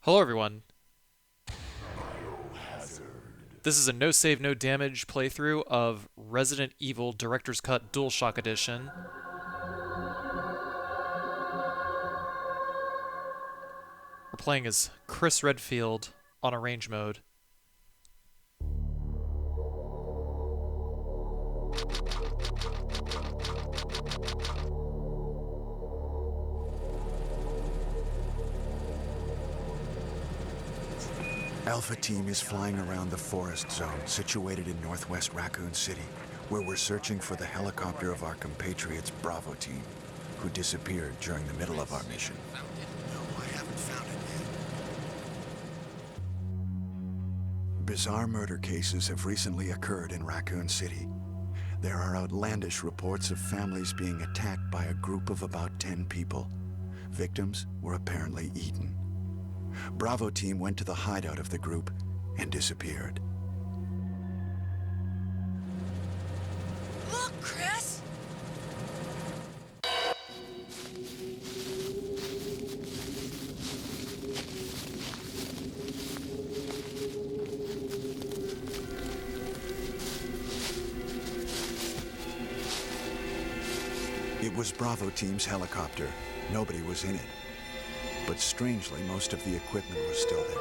Hello, everyone. This is a no save, no damage playthrough of Resident Evil Director's Cut DualShock Edition. We're playing as Chris Redfield on Arrange mode. Alpha Team is flying around the forest zone situated in northwest Raccoon City, where we're searching for the helicopter of our compatriots Bravo Team, who disappeared during the middle of our mission. No, I haven't found it yet. Bizarre murder cases have recently occurred in Raccoon City. There are outlandish reports of families being attacked by a group of about 10 people. Victims were apparently eaten. Bravo Team went to the hideout of the group and disappeared. Look, Chris! It was Bravo Team's helicopter. Nobody was in it. But strangely, most of the equipment was still there.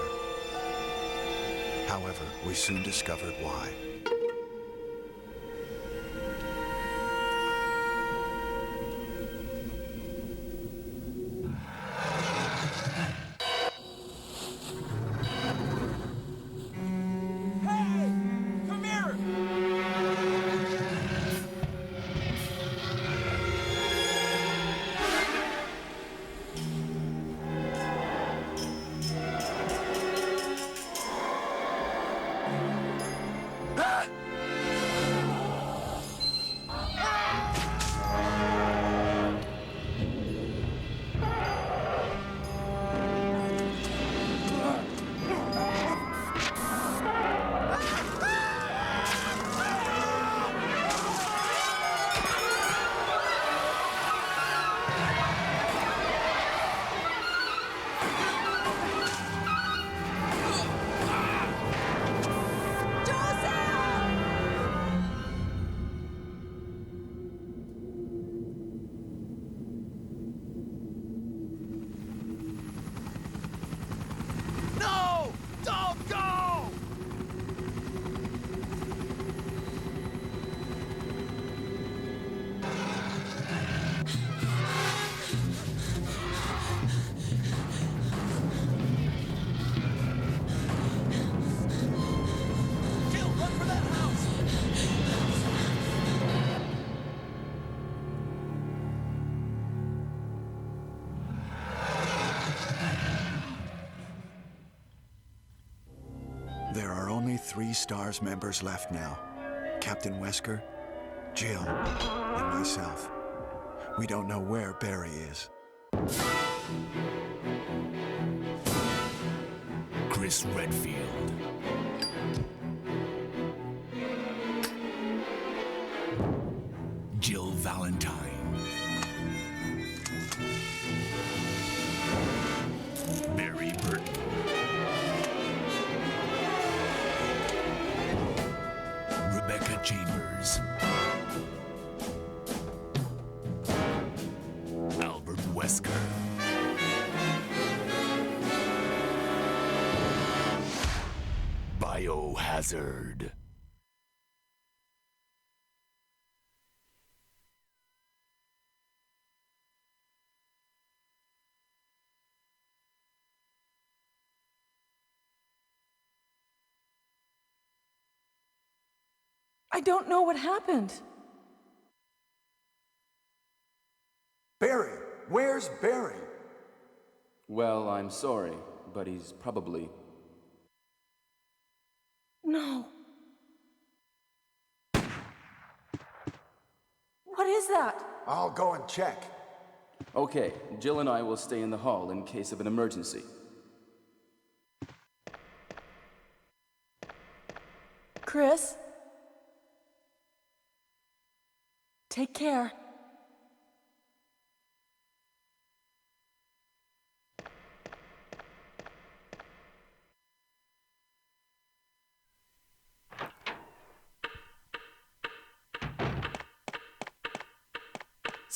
However, we soon discovered why. There are only 3 STARS members left now. Captain Wesker, Jill, and myself. We don't know where Barry is. Chris Redfield. Jill Valentine. Barry Burton. Rebecca Chambers. Albert Wesker. Biohazard. I don't know what happened. Barry! Where's Barry? Well, I'm sorry, but he's probably... No. What is that? I'll go and check. Okay, Jill and I will stay in the hall in case of an emergency. Chris? Take care.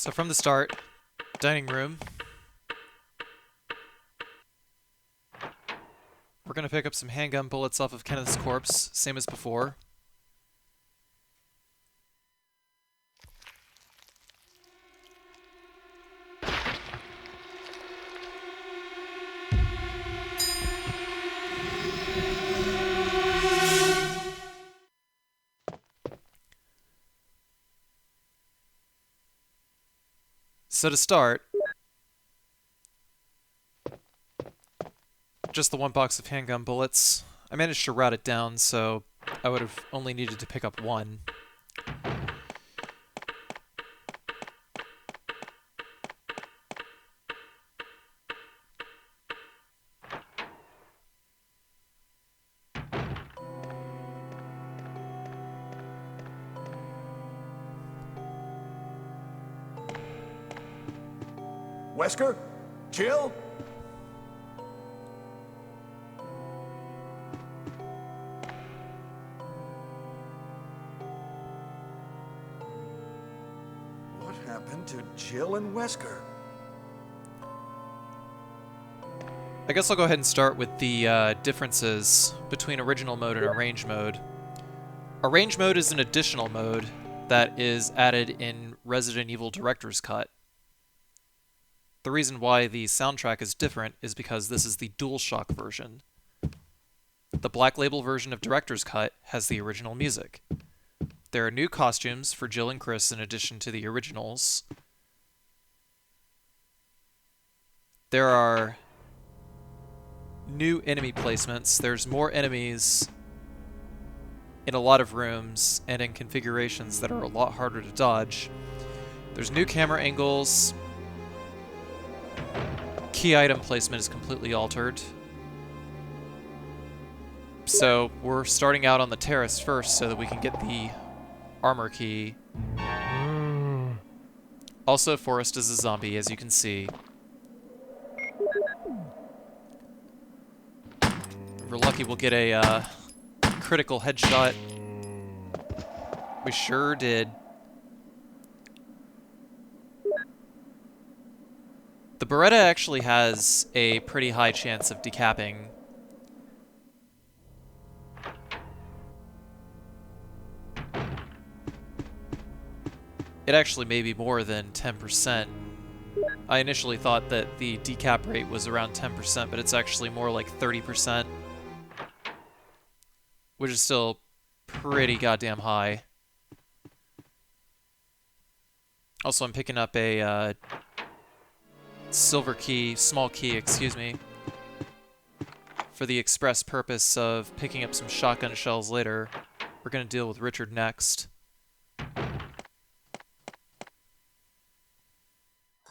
So from the start, dining room. We're going to pick up some handgun bullets off of Kenneth's corpse, same as before. So to start, just the one box of handgun bullets. I managed to route it down, so I would have only needed to pick up one. Wesker? Jill? What happened to Jill and Wesker? I guess I'll go ahead and start with the differences between original mode and arrange mode. Arrange mode is an additional mode that is added in Resident Evil Director's Cut. The reason why the soundtrack is different is because this is the DualShock version. The Black Label version of Director's Cut has the original music. There are new costumes for Jill and Chris in addition to the originals. There are new enemy placements. There's more enemies in a lot of rooms and in configurations that are a lot harder to dodge. There's new camera angles. Key item placement is completely altered. So we're starting out on the terrace first so that we can get the armor key. Also, Forrest is a zombie, as you can see. If we're lucky, we'll get a critical headshot. We sure did. The Beretta actually has a pretty high chance of decapping. It actually may be more than 10%. I initially thought that the decap rate was around 10%, but it's actually more like 30%. Which is still pretty goddamn high. Also, I'm picking up a silver key, small key, excuse me, for the express purpose of picking up some shotgun shells later. We're going to deal with Richard next.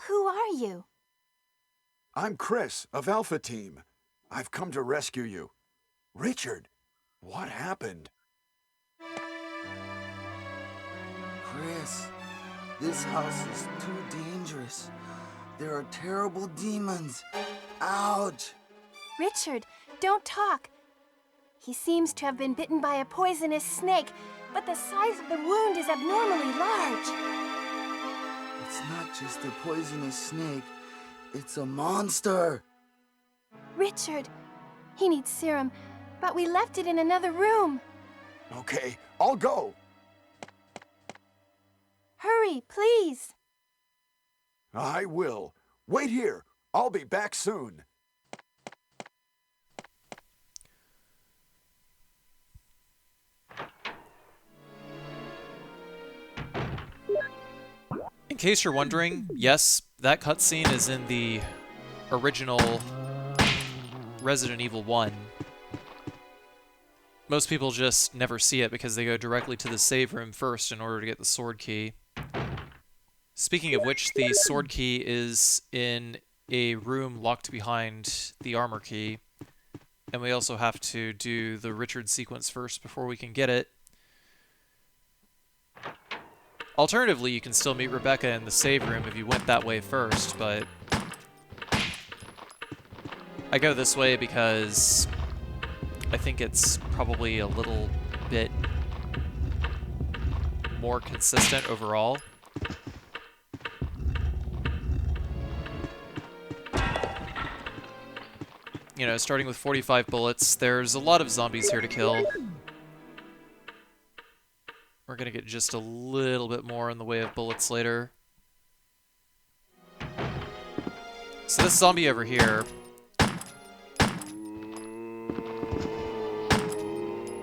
Who are you? I'm Chris of Alpha Team. I've come to rescue you. Richard, what happened? Chris, this house is too dangerous. There are terrible demons. Ouch! Richard, don't talk. He seems to have been bitten by a poisonous snake, but the size of the wound is abnormally large. It's not just a poisonous snake. It's a monster. Richard, he needs serum, but we left it in another room. Okay, I'll go. Hurry, please. I will. Wait here. I'll be back soon. In case you're wondering, yes, that cutscene is in the original Resident Evil 1. Most people just never see it because they go directly to the save room first in order to get the sword key. Speaking of which, the sword key is in a room locked behind the armor key. And we also have to do the Richard sequence first before we can get it. Alternatively, you can still meet Rebecca in the save room if you went that way first, but I go this way because I think it's probably a little bit more consistent overall. you know, starting with 45 bullets, there's a lot of zombies here to kill. We're gonna get just a little bit more in the way of bullets later. So this zombie over here,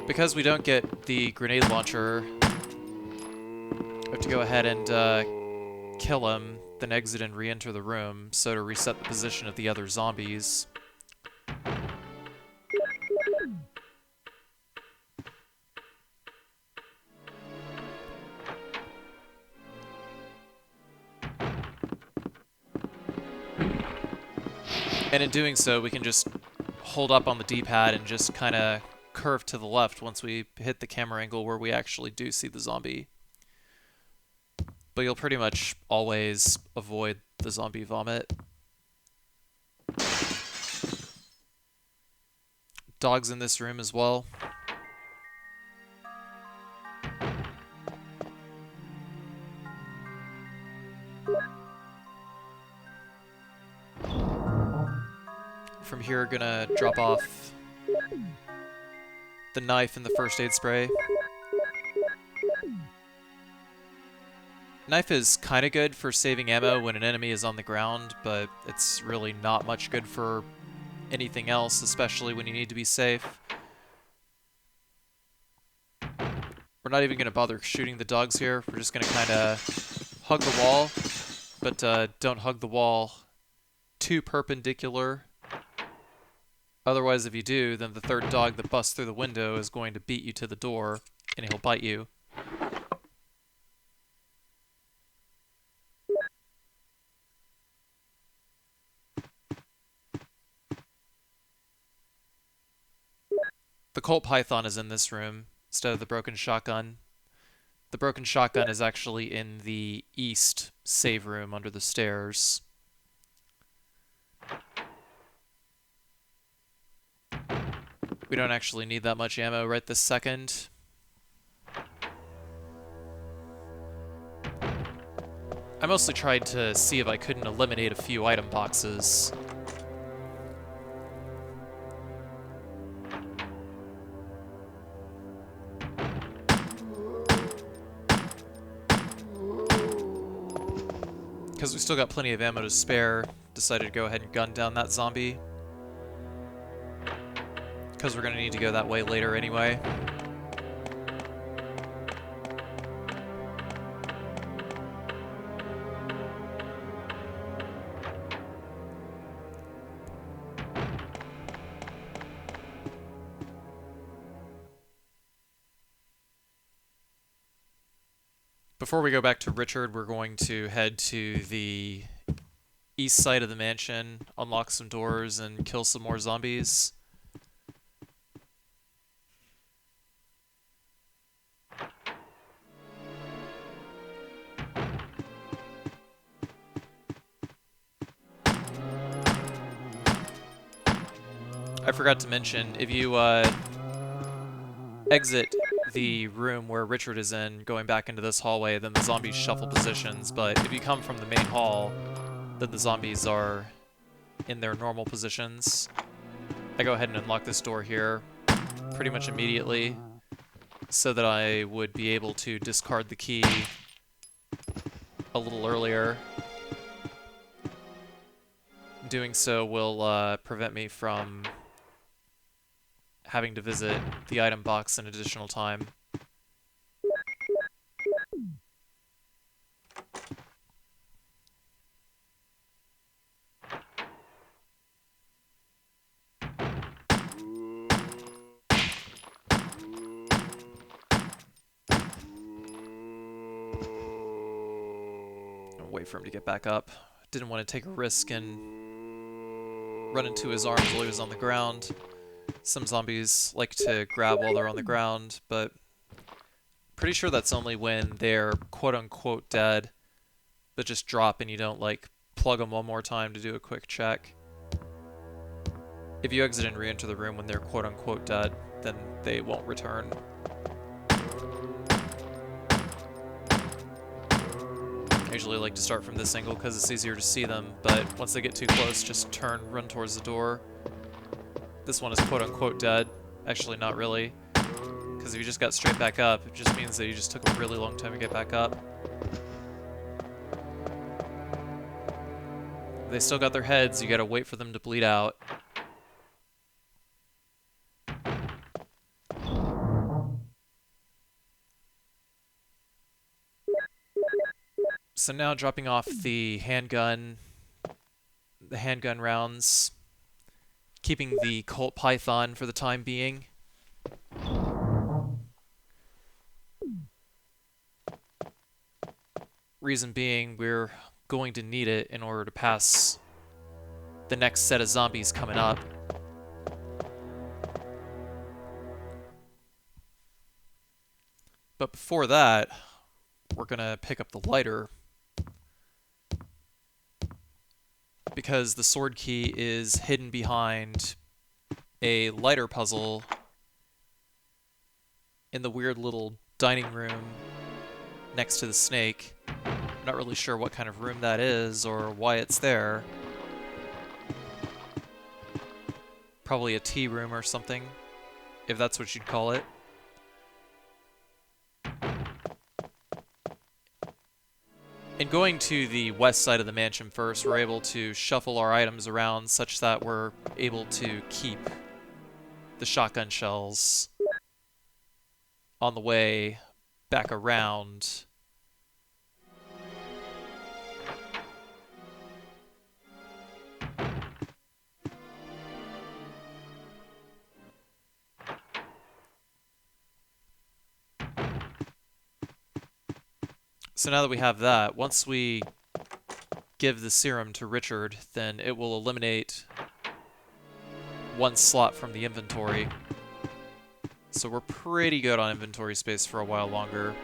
because we don't get the grenade launcher, we have to go ahead and kill him, then exit and re-enter the room, so to reset the position of the other zombies. And in doing so, we can just hold up on the D-pad and just kind of curve to the left once we hit the camera angle where we actually do see the zombie. But you'll pretty much always avoid the zombie vomit. Dogs in this room as well. From here, gonna drop off the knife and the first aid spray. Knife is kind of good for saving ammo when an enemy is on the ground, but it's really not much good for anything else, especially when you need to be safe. We're not even gonna bother shooting the dogs here. We're just gonna kind of hug the wall, but don't hug the wall too perpendicular. Otherwise, if you do, then the third dog that busts through the window is going to beat you to the door, and he'll bite you. The Colt Python is in this room instead of the broken shotgun. The broken shotgun is actually in the east save room under the stairs. We don't actually need that much ammo right this second. I mostly tried to see if I couldn't eliminate a few item boxes. Because we still got plenty of ammo to spare, decided to go ahead and gun down that zombie. Because we're going to need to go that way later anyway. Before we go back to Richard, we're going to head to the east side of the mansion, unlock some doors, and kill some more zombies. I forgot to mention, if you exit the room where Richard is in, going back into this hallway, then the zombies shuffle positions, but if you come from the main hall, then the zombies are in their normal positions. I go ahead and unlock this door here pretty much immediately, so that I would be able to discard the key a little earlier. Doing so will prevent me from having to visit the item box an additional time. I'll wait for him to get back up. Didn't want to take a risk and run into his arms while he was on the ground. Some zombies like to grab while they're on the ground, but pretty sure that's only when they're quote-unquote dead, but just drop and you don't, like, plug them one more time to do a quick check. If you exit and re-enter the room when they're quote-unquote dead, then they won't return. I usually like to start from this angle because it's easier to see them, but once they get too close, just run towards the door. this one is quote-unquote dead. Actually, not really. Because if you just got straight back up, it just means that you just took a really long time to get back up. They still got their heads, you gotta wait for them to bleed out. So now dropping off the handgun rounds, keeping the Colt Python for the time being. Reason being, we're going to need it in order to pass the next set of zombies coming up. But before that, we're gonna pick up the lighter, because the sword key is hidden behind a lighter puzzle in the weird little dining room next to the snake. I'm not really sure what kind of room that is or why it's there. Probably a tea room or something, if that's what you'd call it. In going to the west side of the mansion first, we're able to shuffle our items around such that we're able to keep the shotgun shells on the way back around. So now that we have that, once we give the serum to Richard, then it will eliminate one slot from the inventory. So we're pretty good on inventory space for a while longer.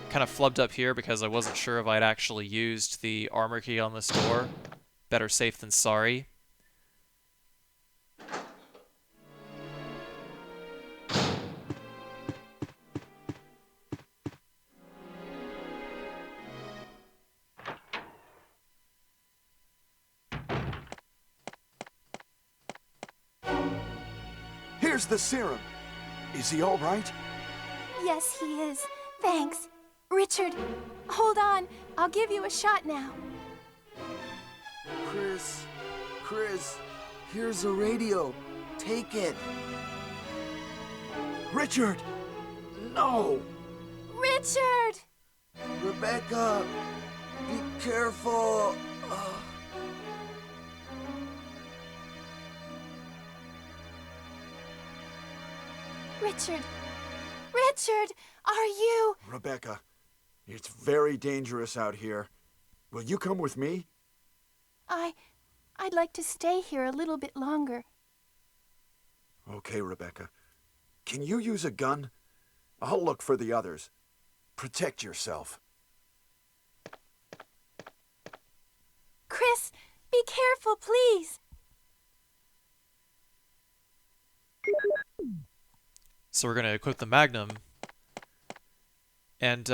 Kind of flubbed up here because I wasn't sure if I'd actually used the armor key on this door. Better safe than sorry. Here's the serum. Is he all right? Yes, he is. Thanks. Richard, hold on. I'll give you a shot now. Chris, here's a radio. Take it. Richard! No! Richard! Rebecca, be careful. Richard! Richard! Are you... Rebecca, it's very dangerous out here. Will you come with me? I'd like to stay here a little bit longer. Okay, Rebecca. Can you use a gun? I'll look for the others. Protect yourself. Chris, be careful, please. So we're going to equip the Magnum. And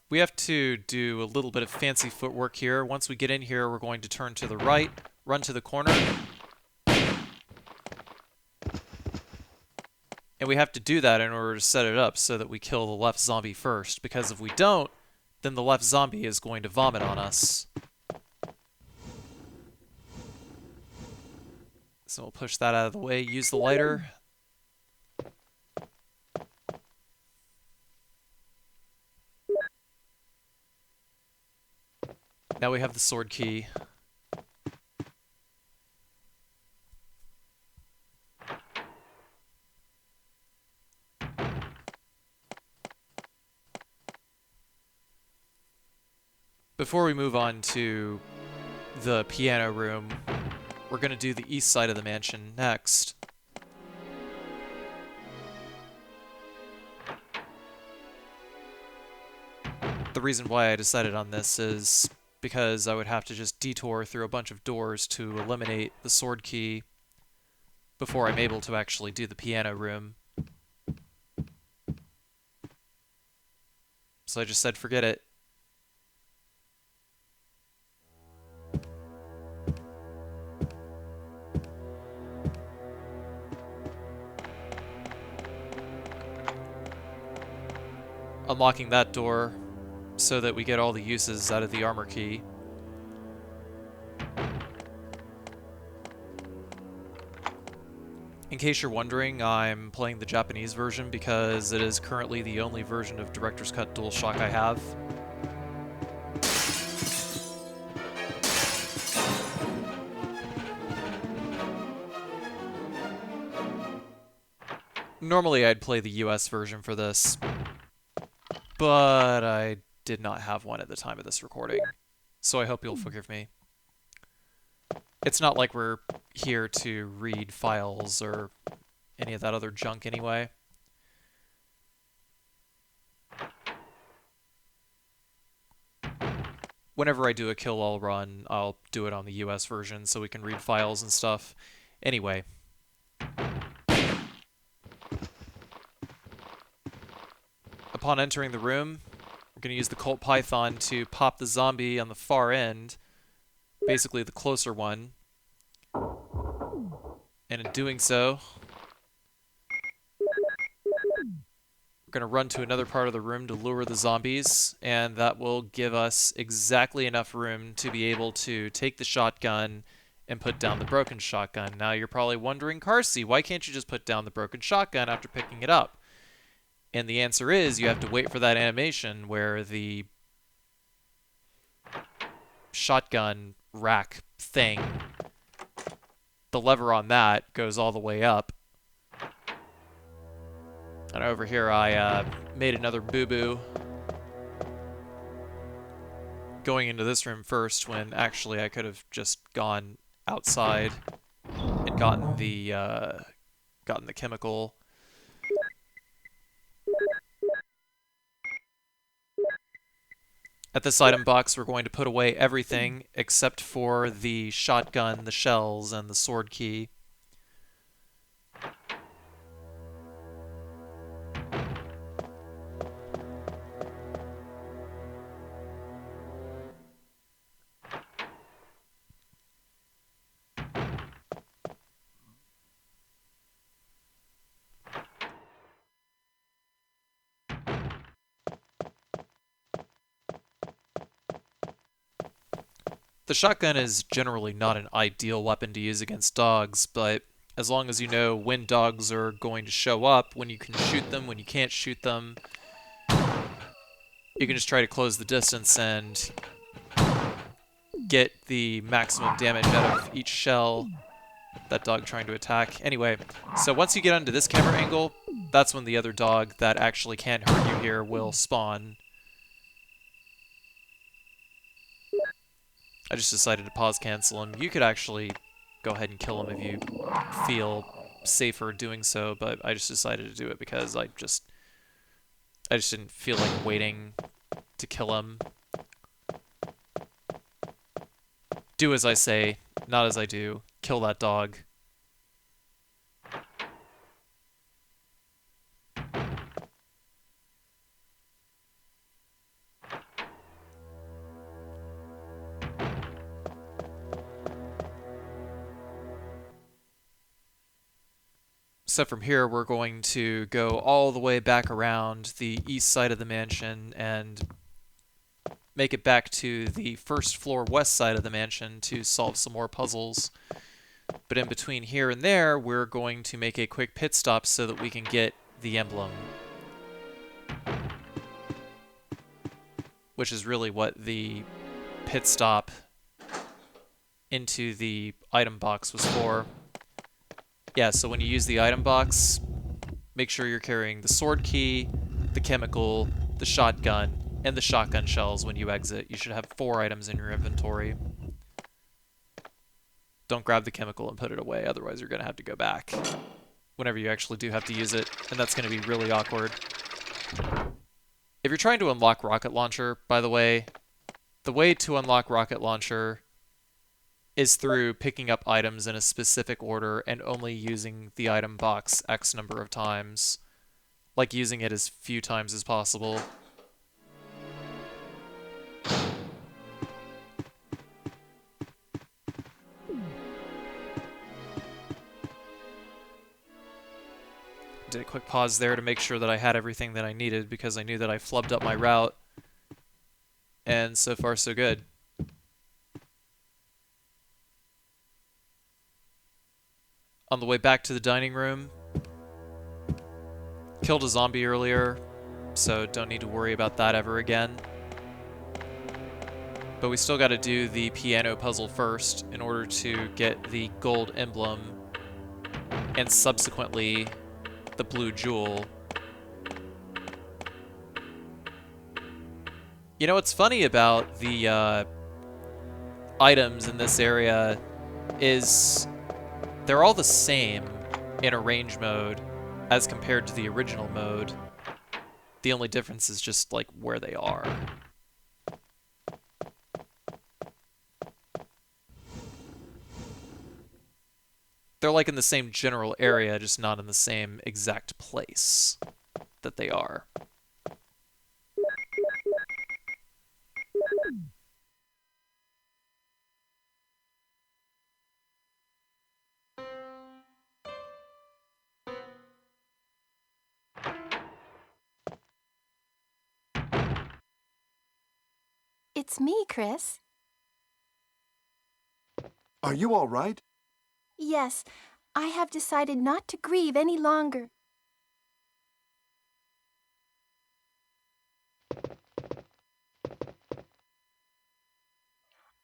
we have to do a little bit of fancy footwork here. Once we get in here, we're going to turn to the right, run to the corner. And we have to do that in order to set it up so that we kill the left zombie first. Because if we don't, then the left zombie is going to vomit on us. So we'll push that out of the way, use the lighter. Now we have the sword key. Before we move on to the piano room, we're going to do the east side of the mansion next. The reason why I decided on this is because I would have to just detour through a bunch of doors to eliminate the sword key before I'm able to actually do the piano room. So I just said forget it. unlocking that door so that we get all the uses out of the armor key. In case you're wondering, I'm playing the Japanese version because it is currently the only version of Director's Cut DualShock I have. Normally I'd play the US version for this, but I did not have one at the time of this recording, so I hope you'll forgive me. It's not like we're here to read files or any of that other junk anyway. Whenever I do a kill-all run, I'll do it on the US version so we can read files and stuff. Anyway. Upon entering the room, we're going to use the Colt Python to pop the zombie on the far end, basically the closer one. And in doing so, we're going to run to another part of the room to lure the zombies, and that will give us exactly enough room to be able to take the shotgun and put down the broken shotgun. Now you're probably wondering, Carcy, why can't you just put down the broken shotgun after picking it up? And the answer is you have to wait for that animation where the shotgun rack thing, the lever on that goes all the way up. And over here I made another boo-boo going into this room first when actually I could have just gone outside and gotten the chemical. At this item box, we're going to put away everything except for the shotgun, the shells, and the sword key. The shotgun is generally not an ideal weapon to use against dogs, but as long as you know when dogs are going to show up, when you can shoot them, when you can't shoot them, you can just try to close the distance and get the maximum damage out of each shell that dog trying to attack. Anyway, so once you get onto this camera angle, that's when the other dog that actually can hurt you here will spawn. I just decided to pause cancel him. You could actually go ahead and kill him if you feel safer doing so, but I just decided to do it because I just didn't feel like waiting to kill him. Do as I say, not as I do. Kill that dog. So from here, we're going to go all the way back around the east side of the mansion and make it back to the first floor west side of the mansion to solve some more puzzles. But in between here and there, we're going to make a quick pit stop so that we can get the emblem, which is really what the pit stop into the item box was for. Yeah, so when you use the item box, make sure you're carrying the sword key, the chemical, the shotgun, and the shotgun shells when you exit. You should have 4 items in your inventory. Don't grab the chemical and put it away, otherwise you're going to have to go back whenever you actually do have to use it, and that's going to be really awkward. If you're trying to unlock Rocket Launcher, by the way to unlock Rocket Launcher is through picking up items in a specific order and only using the item box X number of times. Like using it as few times as possible. Did a quick pause there to make sure that I had everything that I needed because I knew that I flubbed up my route. And so far so good. On the way back to the dining room, killed a zombie earlier, so don't need to worry about that ever again. But we still got to do the piano puzzle first in order to get the gold emblem and subsequently the blue jewel. You know what's funny about the items in this area is they're all the same in arrange mode as compared to the original mode. The only difference is just like where they are. They're like in the same general area, just not in the same exact place that they are. It's me, Chris. Are you all right? Yes, I have decided not to grieve any longer.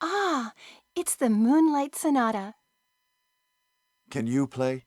Ah, it's the Moonlight Sonata. Can you play?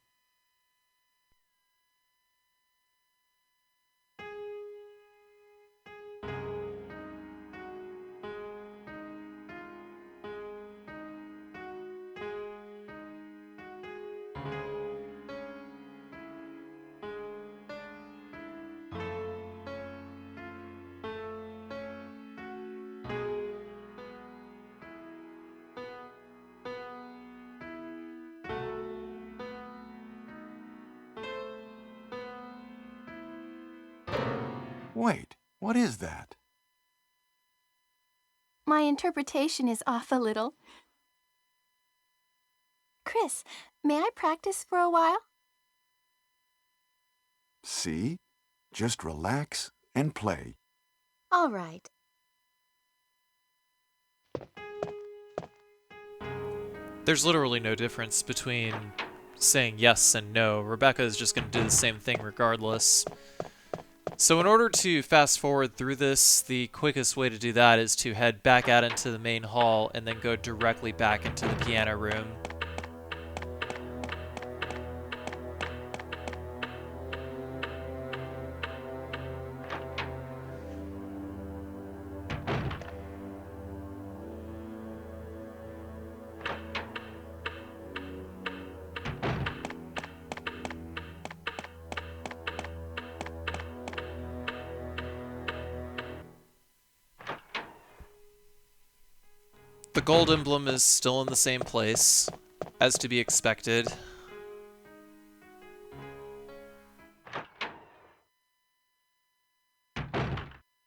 Wait, what is that? My interpretation is off a little. Chris, may I practice for a while? See? Just relax and play. All right. There's literally no difference between saying yes and no. Rebecca is just going to do the same thing regardless. So in order to fast forward through this, the quickest way to do that is to head back out into the main hall and then go directly back into the piano room. The gold emblem is still in the same place, as to be expected.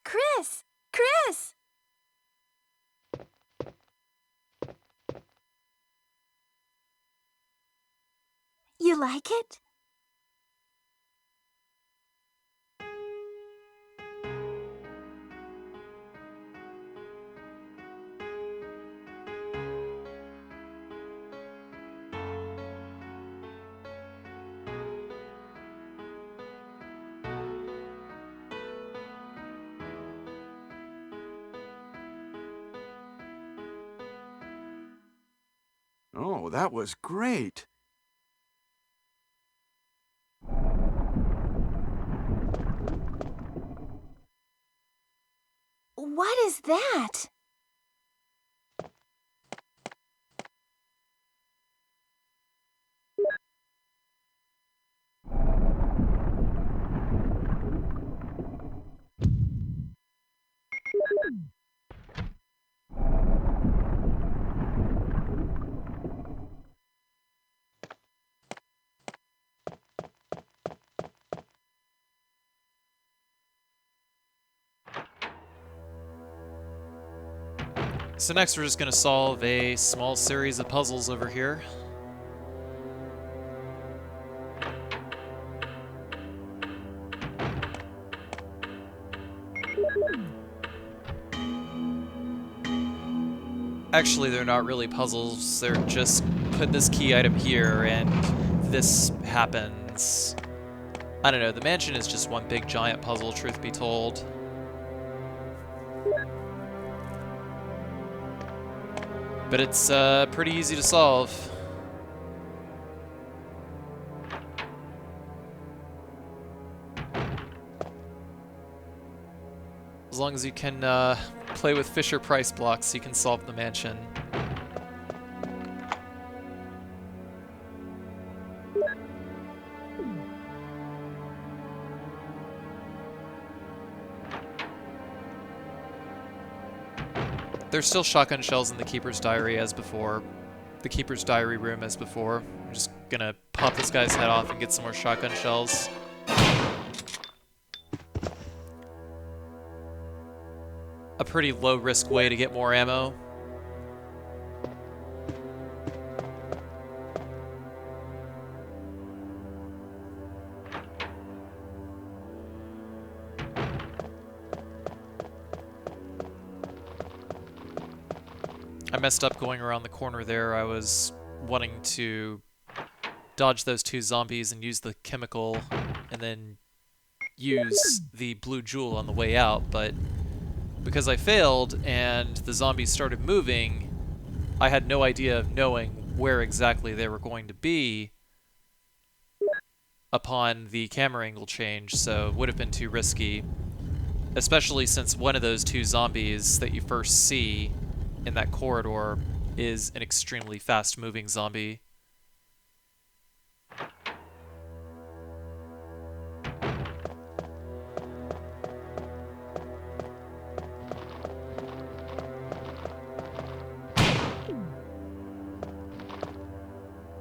Chris! Chris! You like it? Oh, that was great. What is that? So next we're just going to solve a small series of puzzles over here. Actually, they're not really puzzles. They're just put this key item here and this happens. I don't know, the mansion is just one big giant puzzle, truth be told. But it's pretty easy to solve. As long as you can play with Fisher-Price blocks, you can solve the mansion. There's still shotgun shells in the Keeper's Diary as before. The Keeper's Diary room as before. I'm just gonna pop this guy's head off and get some more shotgun shells. A pretty low-risk way to get more ammo. I messed up going around the corner there. I was wanting to dodge those two zombies and use the chemical and then use the blue jewel on the way out, but because I failed and the zombies started moving, I had no idea of knowing where exactly they were going to be upon the camera angle change, so it would have been too risky, especially since one of those two zombies that you first see in that corridor is an extremely fast-moving zombie.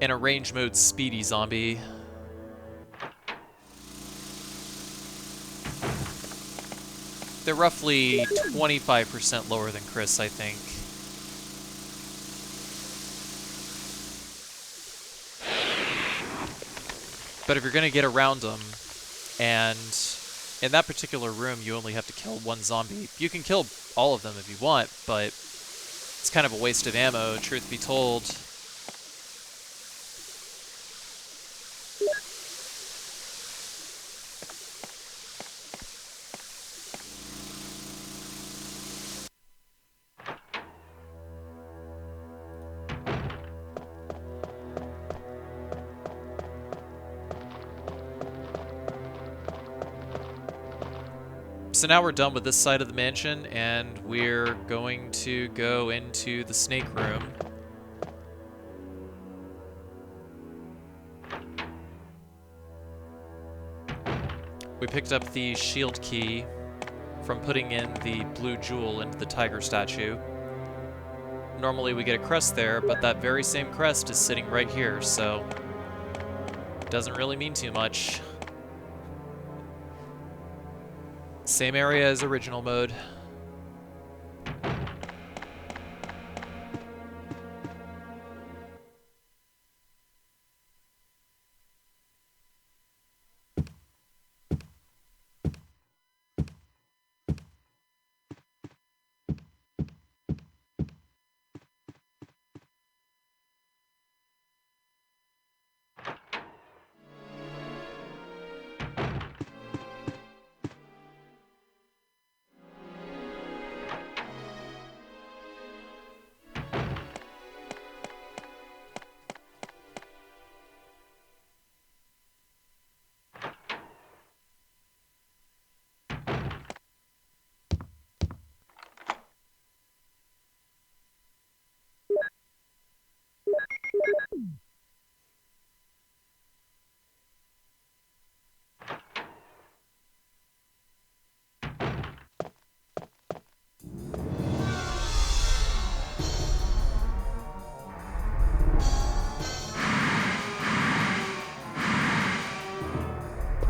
And a range mode speedy zombie. They're roughly 25% lower than Chris, I think. But if you're going to get around them, and in that particular room you only have to kill one zombie. You can kill all of them if you want, but it's kind of a waste of ammo, truth be told. So now we're done with this side of the mansion, and we're going to go into the snake room. We picked up the shield key from putting in the blue jewel into the tiger statue. Normally we get a crest there, but that very same crest is sitting right here, so it doesn't really mean too much. Same area as original mode.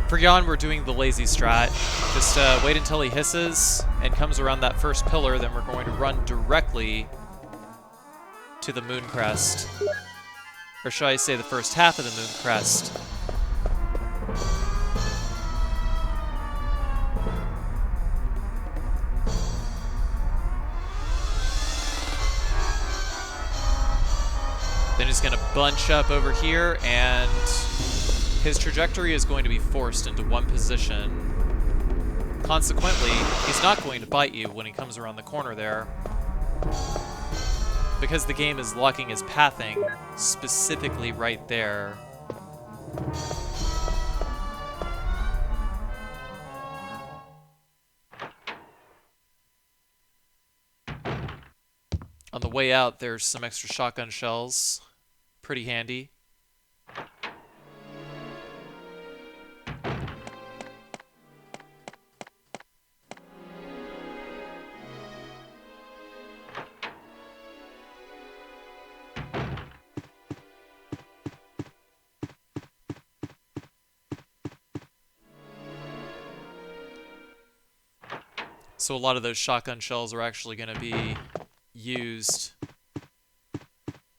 For Jan, we're doing the lazy strat. Just wait until he hisses and comes around that first pillar, then we're going to run directly to the moon crest. Or should I say the first half of the moon crest. bunch up over here, and his trajectory is going to be forced into one position. Consequently, he's not going to bite you when he comes around the corner there, because the game is locking his pathing specifically right there. On the way out, there's some extra shotgun shells. Pretty handy. So a lot of those shotgun shells are actually going to be used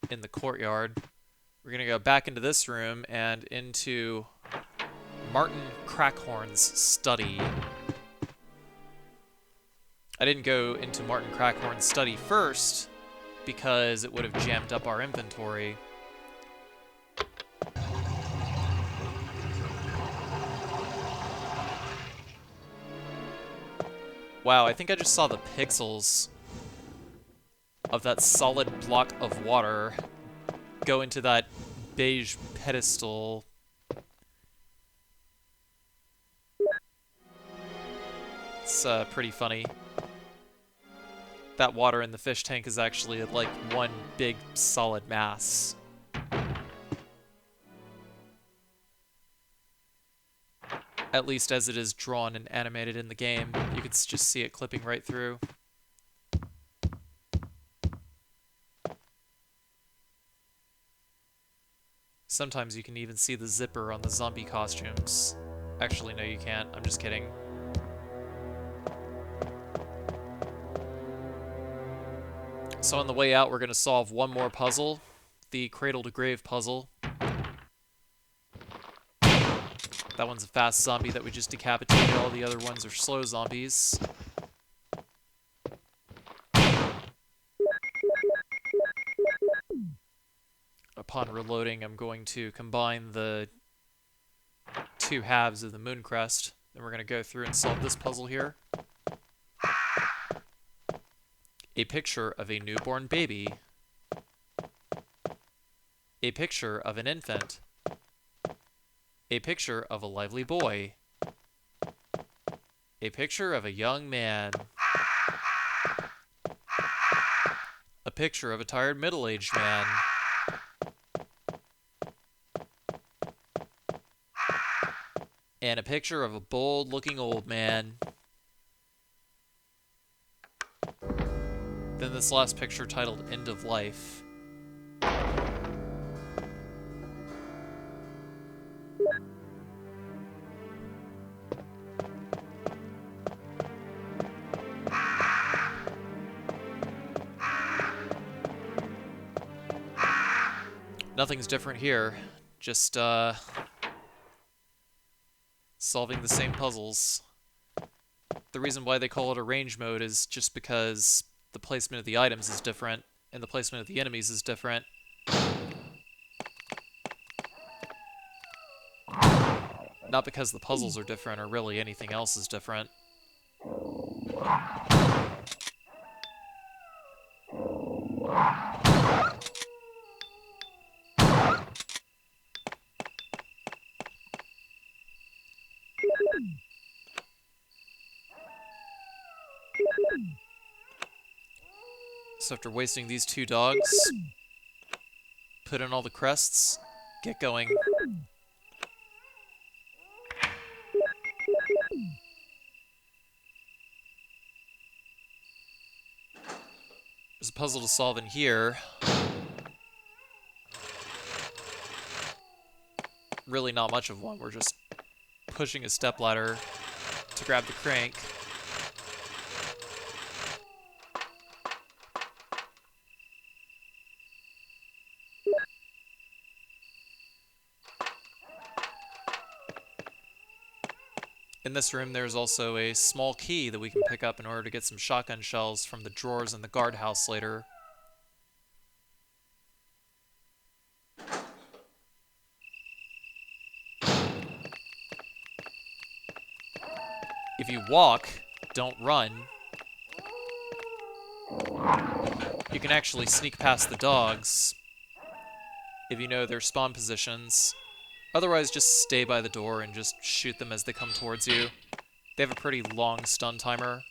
in the courtyard. We're going to go back into this room and into Martin Crackhorn's study. I didn't go into Martin Crackhorn's study first because it would have jammed up our inventory. Wow, I think I just saw the pixels of that solid block of water go into that beige pedestal. It's pretty funny. That water in the fish tank is actually like one big solid mass. At least as it is drawn and animated in the game. You could just see it clipping right through. Sometimes you can even see the zipper on the zombie costumes. Actually, no, you can't. I'm just kidding. So on the way out, we're going to solve one more puzzle. The Cradle-to-Grave Puzzle. That one's a fast zombie that we just decapitated. All the other ones are slow zombies. Upon reloading, I'm going to combine the two halves of the moon crest. Then we're going to go through and solve this puzzle here. A picture of a newborn baby. A picture of an infant. A picture of a lively boy. A picture of a young man. A picture of a tired middle-aged man. And a picture of a bold-looking old man. Then this last picture titled End of Life. Nothing's different here, just solving the same puzzles. The reason why they call it a range mode is just because the placement of the items is different, and the placement of the enemies is different. Not because the puzzles are different or really anything else is different. So after wasting these two dogs, put in all the crests, get going. There's a puzzle to solve in here. Really not much of one. We're just pushing a stepladder to grab the crank. In this room, there's also a small key that we can pick up in order to get some shotgun shells from the drawers in the guardhouse later. if you walk, don't run, you can actually sneak past the dogs if you know their spawn positions. Otherwise, just stay by the door and just shoot them as they come towards you. They have a pretty long stun timer.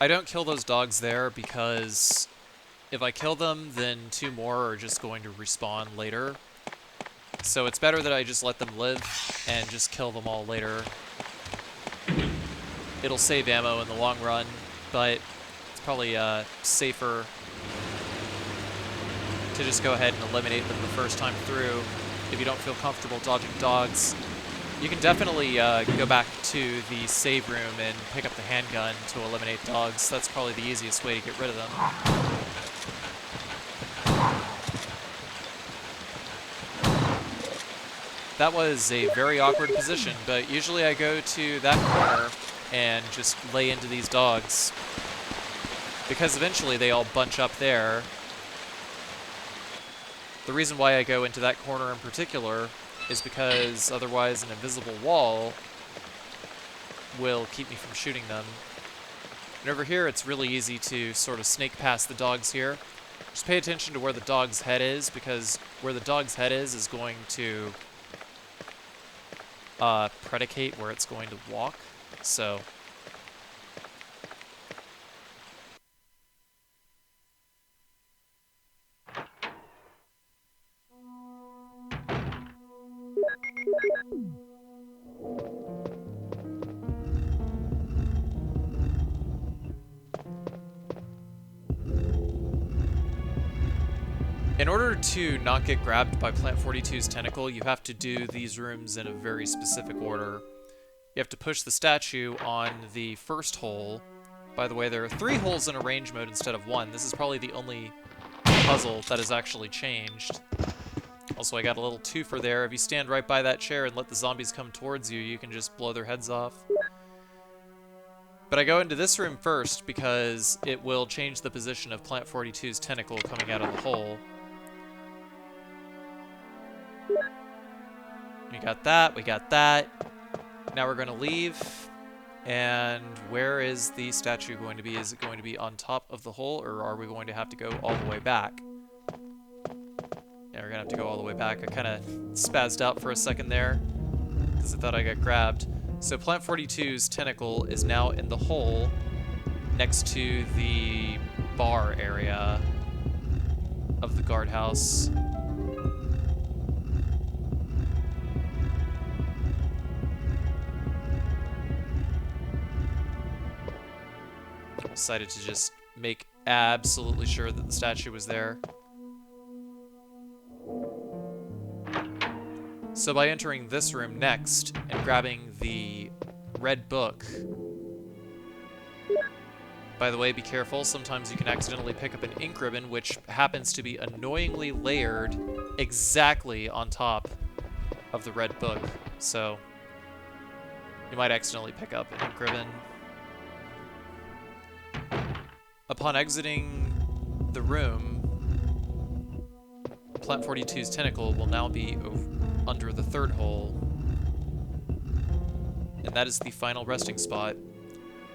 I don't kill those dogs there because if I kill them, then 2 more are just going to respawn later. So it's better that I just let them live and just kill them all later. It'll save ammo in the long run, but it's probably safer to just go ahead and eliminate them the first time through if you don't feel comfortable dodging dogs. You can definitely go back to the save room and pick up the handgun to eliminate dogs. That's probably the easiest way to get rid of them. That was a very awkward position, but usually I go to that corner and just lay into these dogs, because eventually they all bunch up there. The reason why I go into that corner in particular is because otherwise an invisible wall will keep me from shooting them. And over here, it's really easy to sort of snake past the dogs here. Just pay attention to where the dog's head is, because where the dog's head is going to predicate where it's going to walk. So in order to not get grabbed by Plant 42's tentacle, you have to do these rooms in a very specific order. You have to push the statue on the first hole. By the way, there are 3 holes in arrange mode instead of 1. This is probably the only puzzle that has actually changed. Also, I got a little twofer there. If you stand right by that chair and let the zombies come towards you, you can just blow their heads off. But I go into this room first because it will change the position of Plant 42's tentacle coming out of the hole. We got that, we got that. Now we're going to leave. And where is the statue going to be? Is it going to be on top of the hole, or are we going to have to go all the way back? Yeah, we're going to have to go all the way back. I kind of spazzed out for a second there because I thought I got grabbed. So Plant 42's tentacle is now in the hole next to the bar area of the guardhouse. Decided to just make absolutely sure that the statue was there. So by entering this room next and grabbing the red book, by the way, be careful, sometimes you can accidentally pick up an ink ribbon, which happens to be annoyingly layered exactly on top of the red book. So you might accidentally pick up an ink ribbon. Upon exiting the room, Plant 42's tentacle will now be under the 3rd hole. And that is the final resting spot.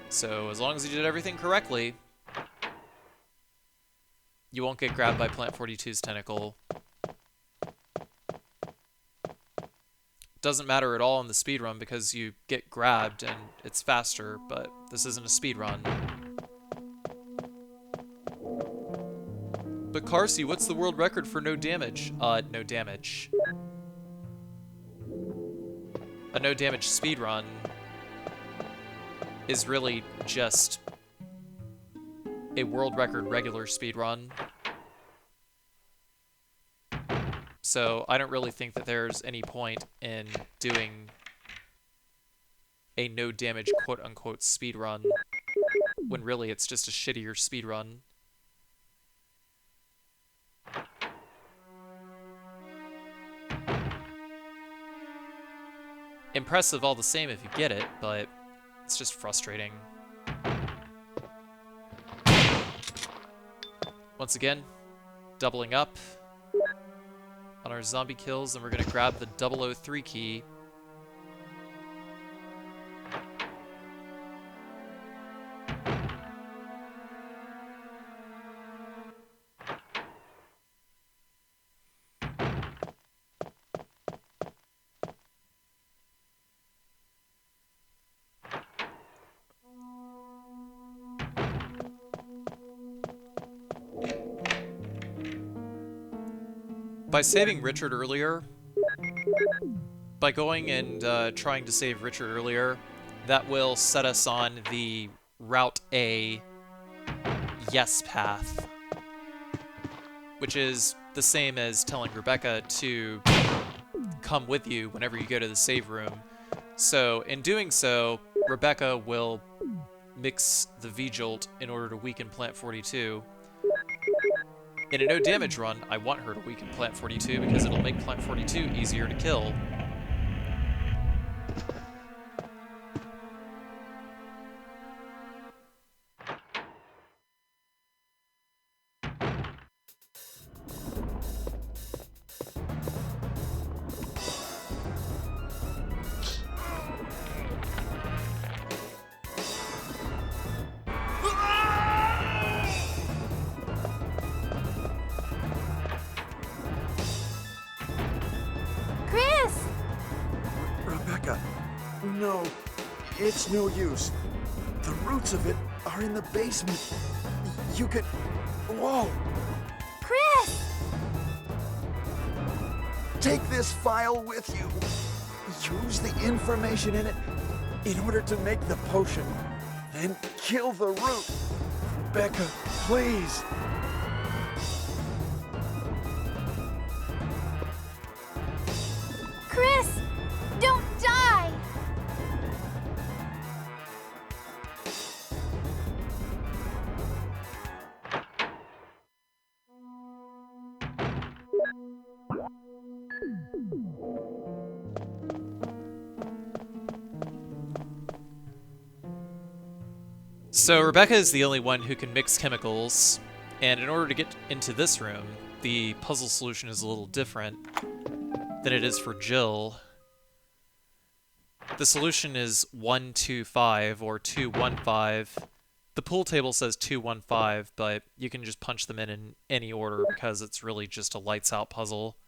So as long as you did everything correctly, you won't get grabbed by Plant 42's tentacle. Doesn't matter at all in the speedrun because you get grabbed and it's faster, but this isn't a speedrun. But Carcy, what's the world record for no damage? No damage. A no damage speedrun is really just a world record regular speedrun. So I don't really think that there's any point in doing a no damage quote-unquote speedrun, when really it's just a shittier speedrun. Impressive all the same if you get it, but it's just frustrating. Once again, doubling up on our zombie kills, and we're going to grab the 003 key. By saving Richard earlier, by going and trying to save Richard earlier, that will set us on the Route A yes path, which is the same as telling Rebecca to come with you whenever you go to the save room. So in doing so, Rebecca will mix the V-Jolt in order to weaken Plant 42. In a no damage run, I want her to weaken Plant 42 because it'll make Plant 42 easier to kill. Chris! Rebecca, no, it's no use. The roots of it are in the basement. You could... Whoa! Chris! Take this file with you. Use the information in it in order to make the potion. Then kill the root. Rebecca, please. Chris! Don't die! So Rebecca is the only one who can mix chemicals, and in order to get into this room, the puzzle solution is a little different than it is for Jill. The solution is 125 or 215. The pool table says 215, but you can just punch them in any order because it's really just a lights out puzzle.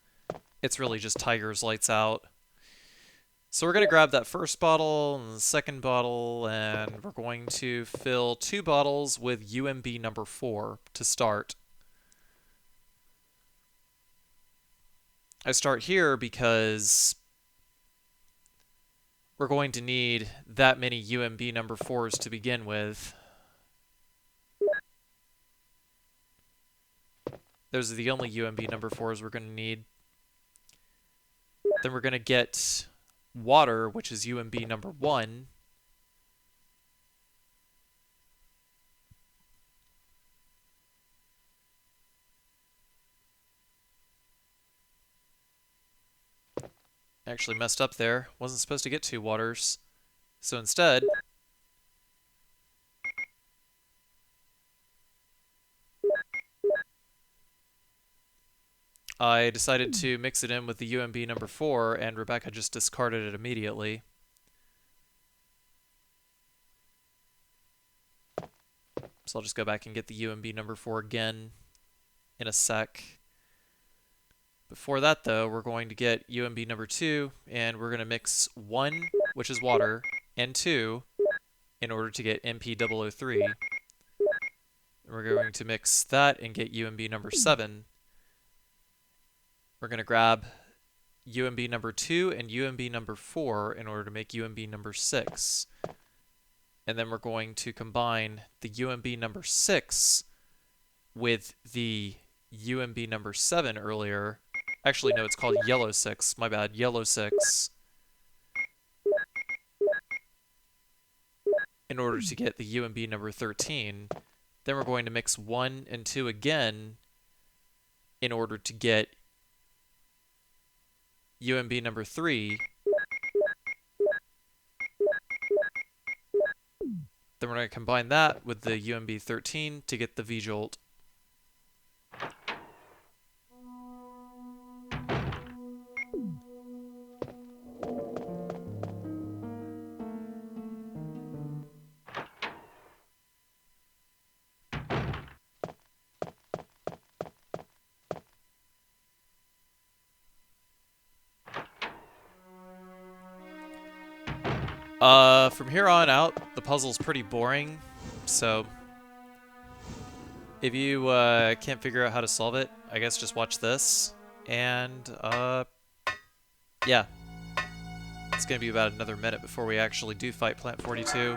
It's really just Tiger's lights out. So we're going to grab that first bottle and the second bottle, and we're going to fill 2 bottles with UMB number 4 to start. I start here because we're going to need that many UMB number 4s to begin with. Those are the only UMB number 4s we're going to need. Then we're going to get water, which is UMB number 1. Actually messed up there. Wasn't supposed to get 2 waters. So instead, I decided to mix it in with the UMB number 4, and Rebecca just discarded it immediately. So I'll just go back and get the UMB number 4 again in a sec. Before that, though, we're going to get UMB number 2, and we're going to mix 1, which is water, and 2 in order to get MP003. We're going to mix that and get UMB number 7. We're going to grab UMB number 2 and UMB number 4 in order to make UMB number 6. And then we're going to combine the UMB number 6 with the UMB number 7 earlier. Actually, no, it's called Yellow 6. My bad. Yellow 6. in order to get the UMB number 13. Then we're going to mix 1 and 2 again in order to get UMB number 3. Then we're going to combine that with the UMB 13 to get the V-Jolt. From here on out, the puzzle's pretty boring, so if you can't figure out how to solve it, I guess just watch this, and yeah. It's gonna be about another minute before we actually do fight Plant 42.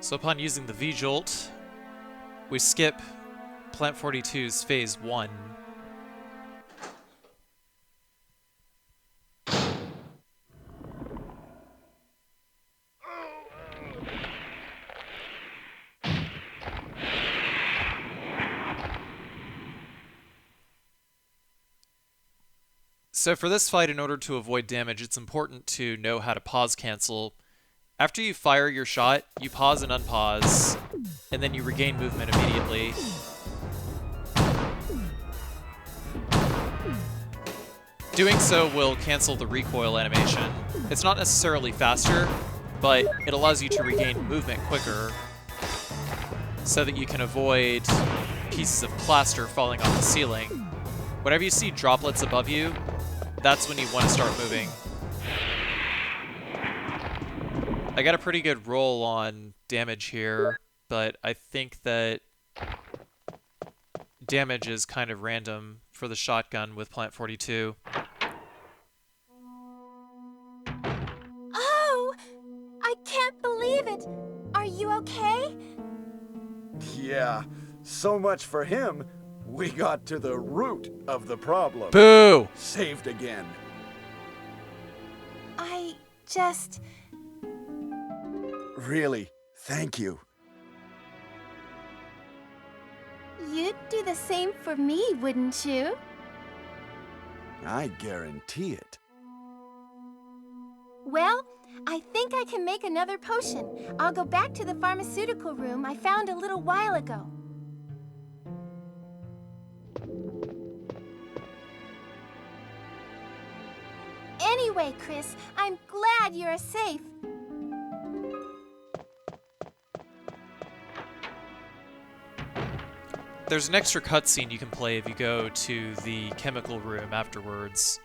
So upon using the V-Jolt, we skip Plant 42's Phase 1. So for this fight, in order to avoid damage, it's important to know how to pause cancel. After you fire your shot, you pause and unpause, and then you regain movement immediately. Doing so will cancel the recoil animation. It's not necessarily faster, but it allows you to regain movement quicker so that you can avoid pieces of plaster falling off the ceiling. Whenever you see droplets above you, that's when you want to start moving. I got a pretty good roll on damage here, but I think that damage is kind of random for the shotgun with Plant 42. Oh! I can't believe it! Are you okay? Yeah, so much for him. We got to the root of the problem. Boo! Saved again. I just... Really, thank you. You'd do the same for me, wouldn't you? I guarantee it. Well, I think I can make another potion. I'll go back to the pharmaceutical room I found a little while ago. Anyway, Chris, I'm glad you're safe. There's an extra cutscene you can play if you go to the chemical room afterwards.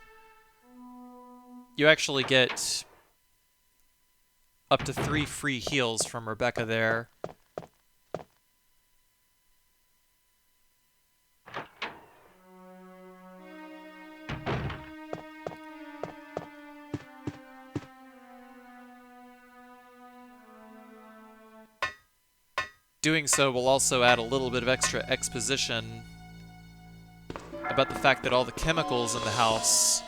you actually get up to 3 free heals from Rebecca there. Doing so will also add a little bit of extra exposition about the fact that all the chemicals in the house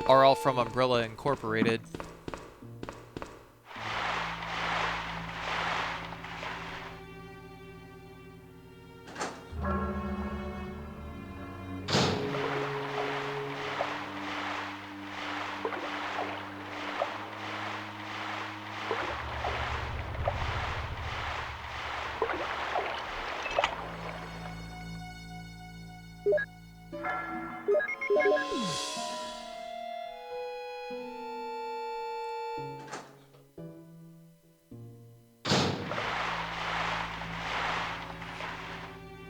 are all from Umbrella Incorporated.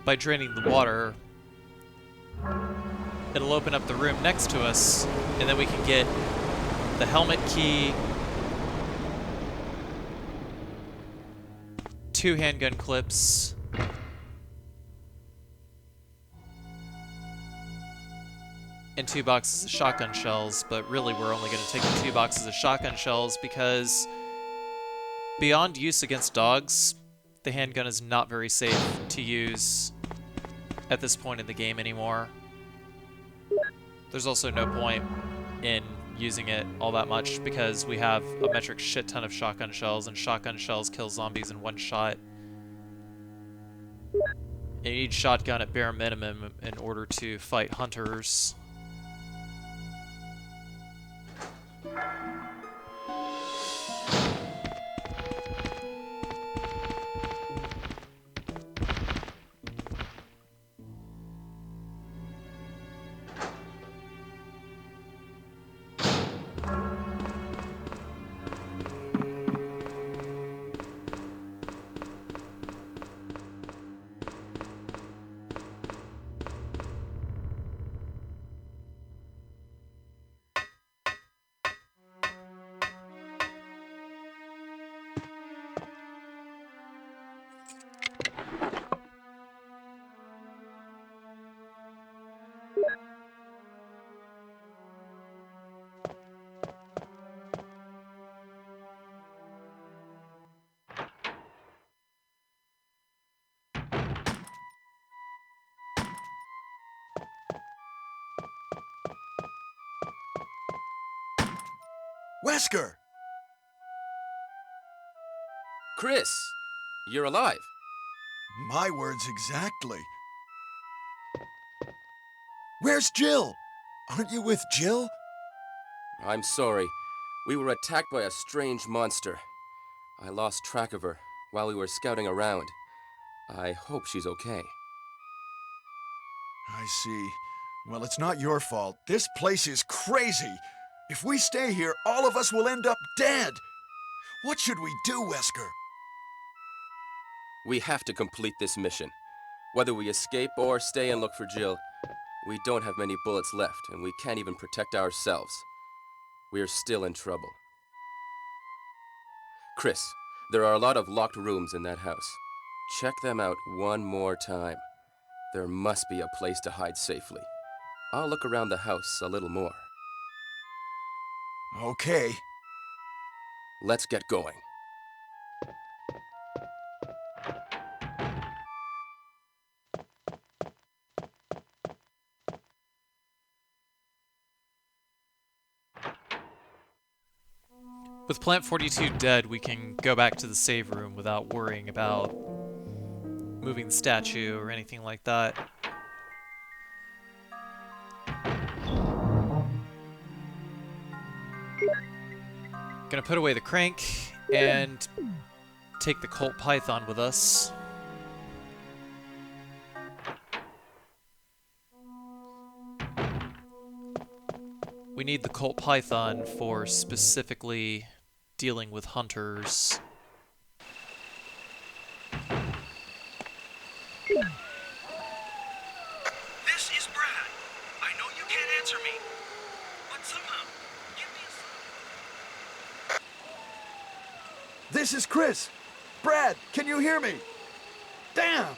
By draining the water, it'll open up the room next to us, and then we can get the helmet key, 2 handgun clips, and 2 boxes of shotgun shells, but really we're only going to take the 2 boxes of shotgun shells because beyond use against dogs, the handgun is not very safe to use at this point in the game anymore. There's also no point in using it all that much because we have a metric shit ton of shotgun shells, and shotgun shells kill zombies in 1 shot. And you need shotgun at bare minimum in order to fight hunters. Wesker! Chris, you're alive. My words exactly. Where's Jill? Aren't you with Jill? I'm sorry. We were attacked by a strange monster. I lost track of her while we were scouting around. I hope she's okay. I see. Well, it's not your fault. This place is crazy. If we stay here, all of us will end up dead. What should we do, Wesker? We have to complete this mission. Whether we escape or stay and look for Jill, we don't have many bullets left, and we can't even protect ourselves. We're still in trouble. Chris, there are a lot of locked rooms in that house. Check them out one more time. There must be a place to hide safely. I'll look around the house a little more. Okay. Let's get going. With Plant 42 dead, we can go back to the save room without worrying about moving the statue or anything like that. Gonna put away the crank and take the Colt Python with us. We need the Colt Python for specifically dealing with hunters. This is Brad. I know you can't answer me, This is Chris. Brad, can you hear me? Damn!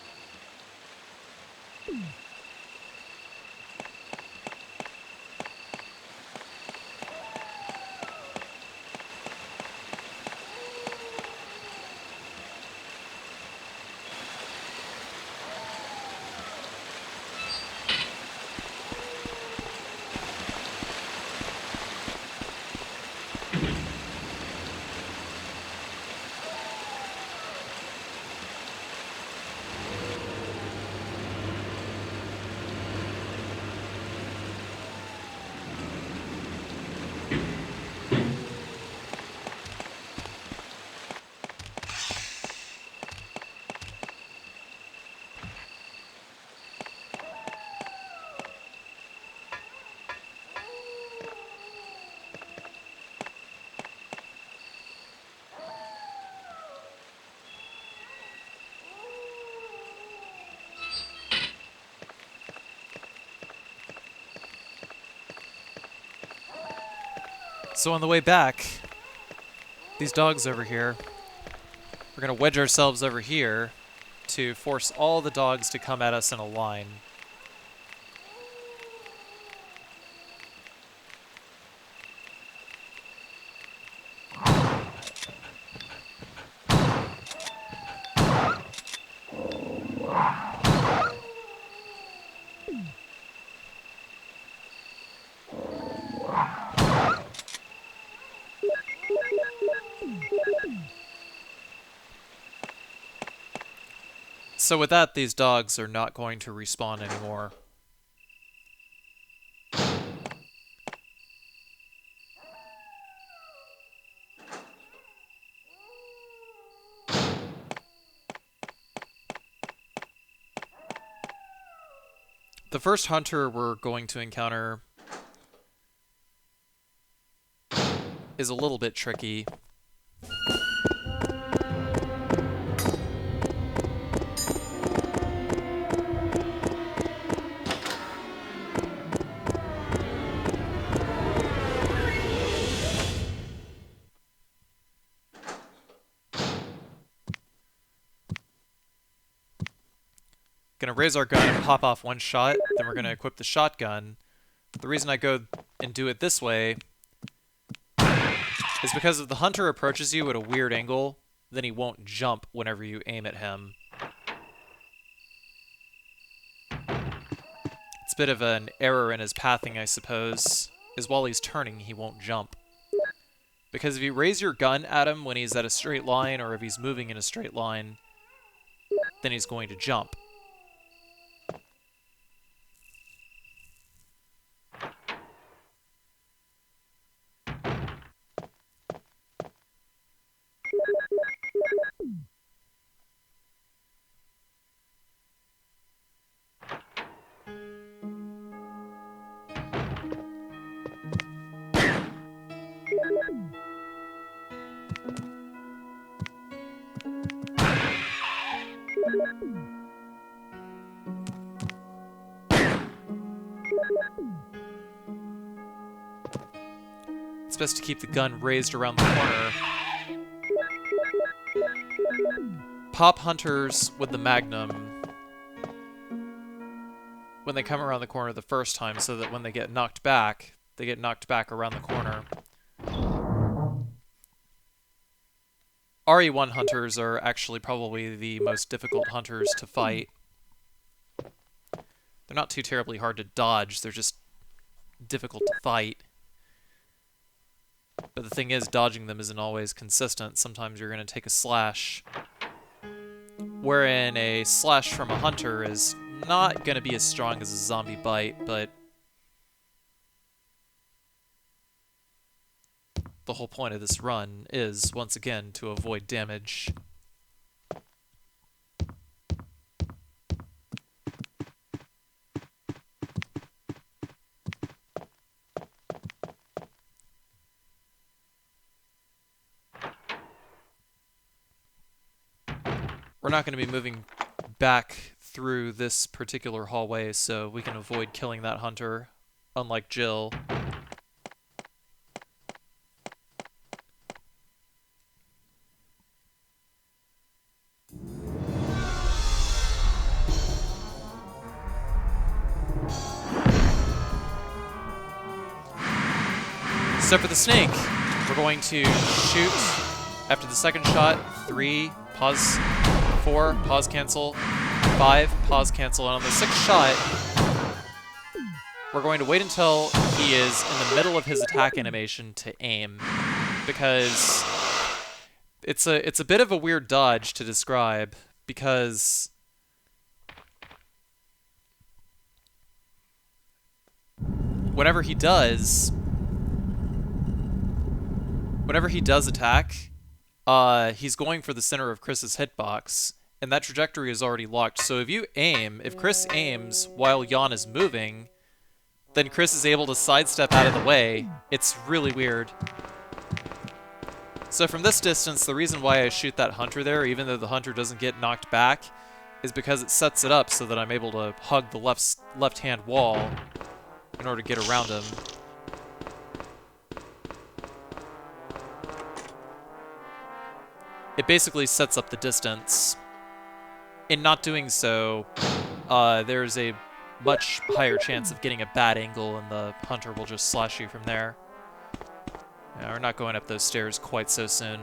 So on the way back, these dogs over here, we're going to wedge ourselves over here to force all the dogs to come at us in a line. So with that, these dogs are not going to respawn anymore. The first hunter we're going to encounter is a little bit tricky. Gonna raise our gun and pop off one shot, then we're gonna equip the shotgun. The reason I go and do it this way is because if the hunter approaches you at a weird angle, then he won't jump whenever you aim at him. It's a bit of an error in his pathing, I suppose, is while he's turning, he won't jump. Because if you raise your gun at him when he's at a straight line, or if he's moving in a straight line, then he's going to jump. It's best to keep the gun raised around the corner. Pop hunters with the Magnum when they come around the corner the first time, so that when they get knocked back around the corner. RE1 hunters are actually probably the most difficult hunters to fight. They're not too terribly hard to dodge, they're just difficult to fight. But the thing is, dodging them isn't always consistent. Sometimes you're going to take a slash, wherein a slash from a hunter is not going to be as strong as a zombie bite, but the whole point of this run is, once again, to avoid damage. We're not going to be moving back through this particular hallway, so we can avoid killing that hunter, unlike Jill. So for the snake, we're going to shoot after the second shot, 3, pause, 4, pause cancel, 5, pause cancel, and on the 6th shot, we're going to wait until he is in the middle of his attack animation to aim, because it's a bit of a weird dodge to describe, because whenever he does attack, he's going for the center of Chris's hitbox, and that trajectory is already locked. So if Chris aims while Jan is moving, then Chris is able to sidestep out of the way. It's really weird. So from this distance, the reason why I shoot that hunter there, even though the hunter doesn't get knocked back, is because it sets it up so that I'm able to hug the left-hand wall in order to get around him. It basically sets up the distance. In not doing so, there's a much higher chance of getting a bad angle, and the hunter will just slash you from there. We're not going up those stairs quite so soon,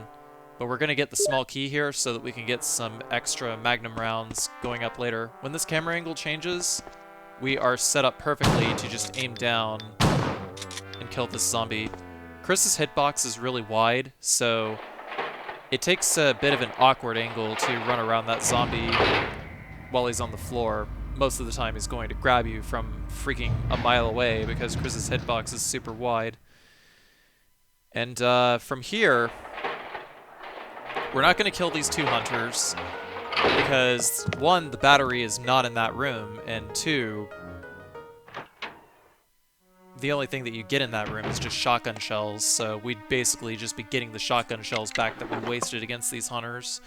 but we're going to get the small key here so that we can get some extra magnum rounds going up later. When this camera angle changes, we are set up perfectly to just aim down and kill this zombie. Chris's hitbox is really wide, so it takes a bit of an awkward angle to run around that zombie while he's on the floor. Most of the time he's going to grab you from freaking a mile away because Chris's hitbox is super wide. And from here, we're not going to kill these 2 hunters because 1, the battery is not in that room, and 2, the only thing that you get in that room is just shotgun shells, so we'd basically just be getting the shotgun shells back that we wasted against these hunters.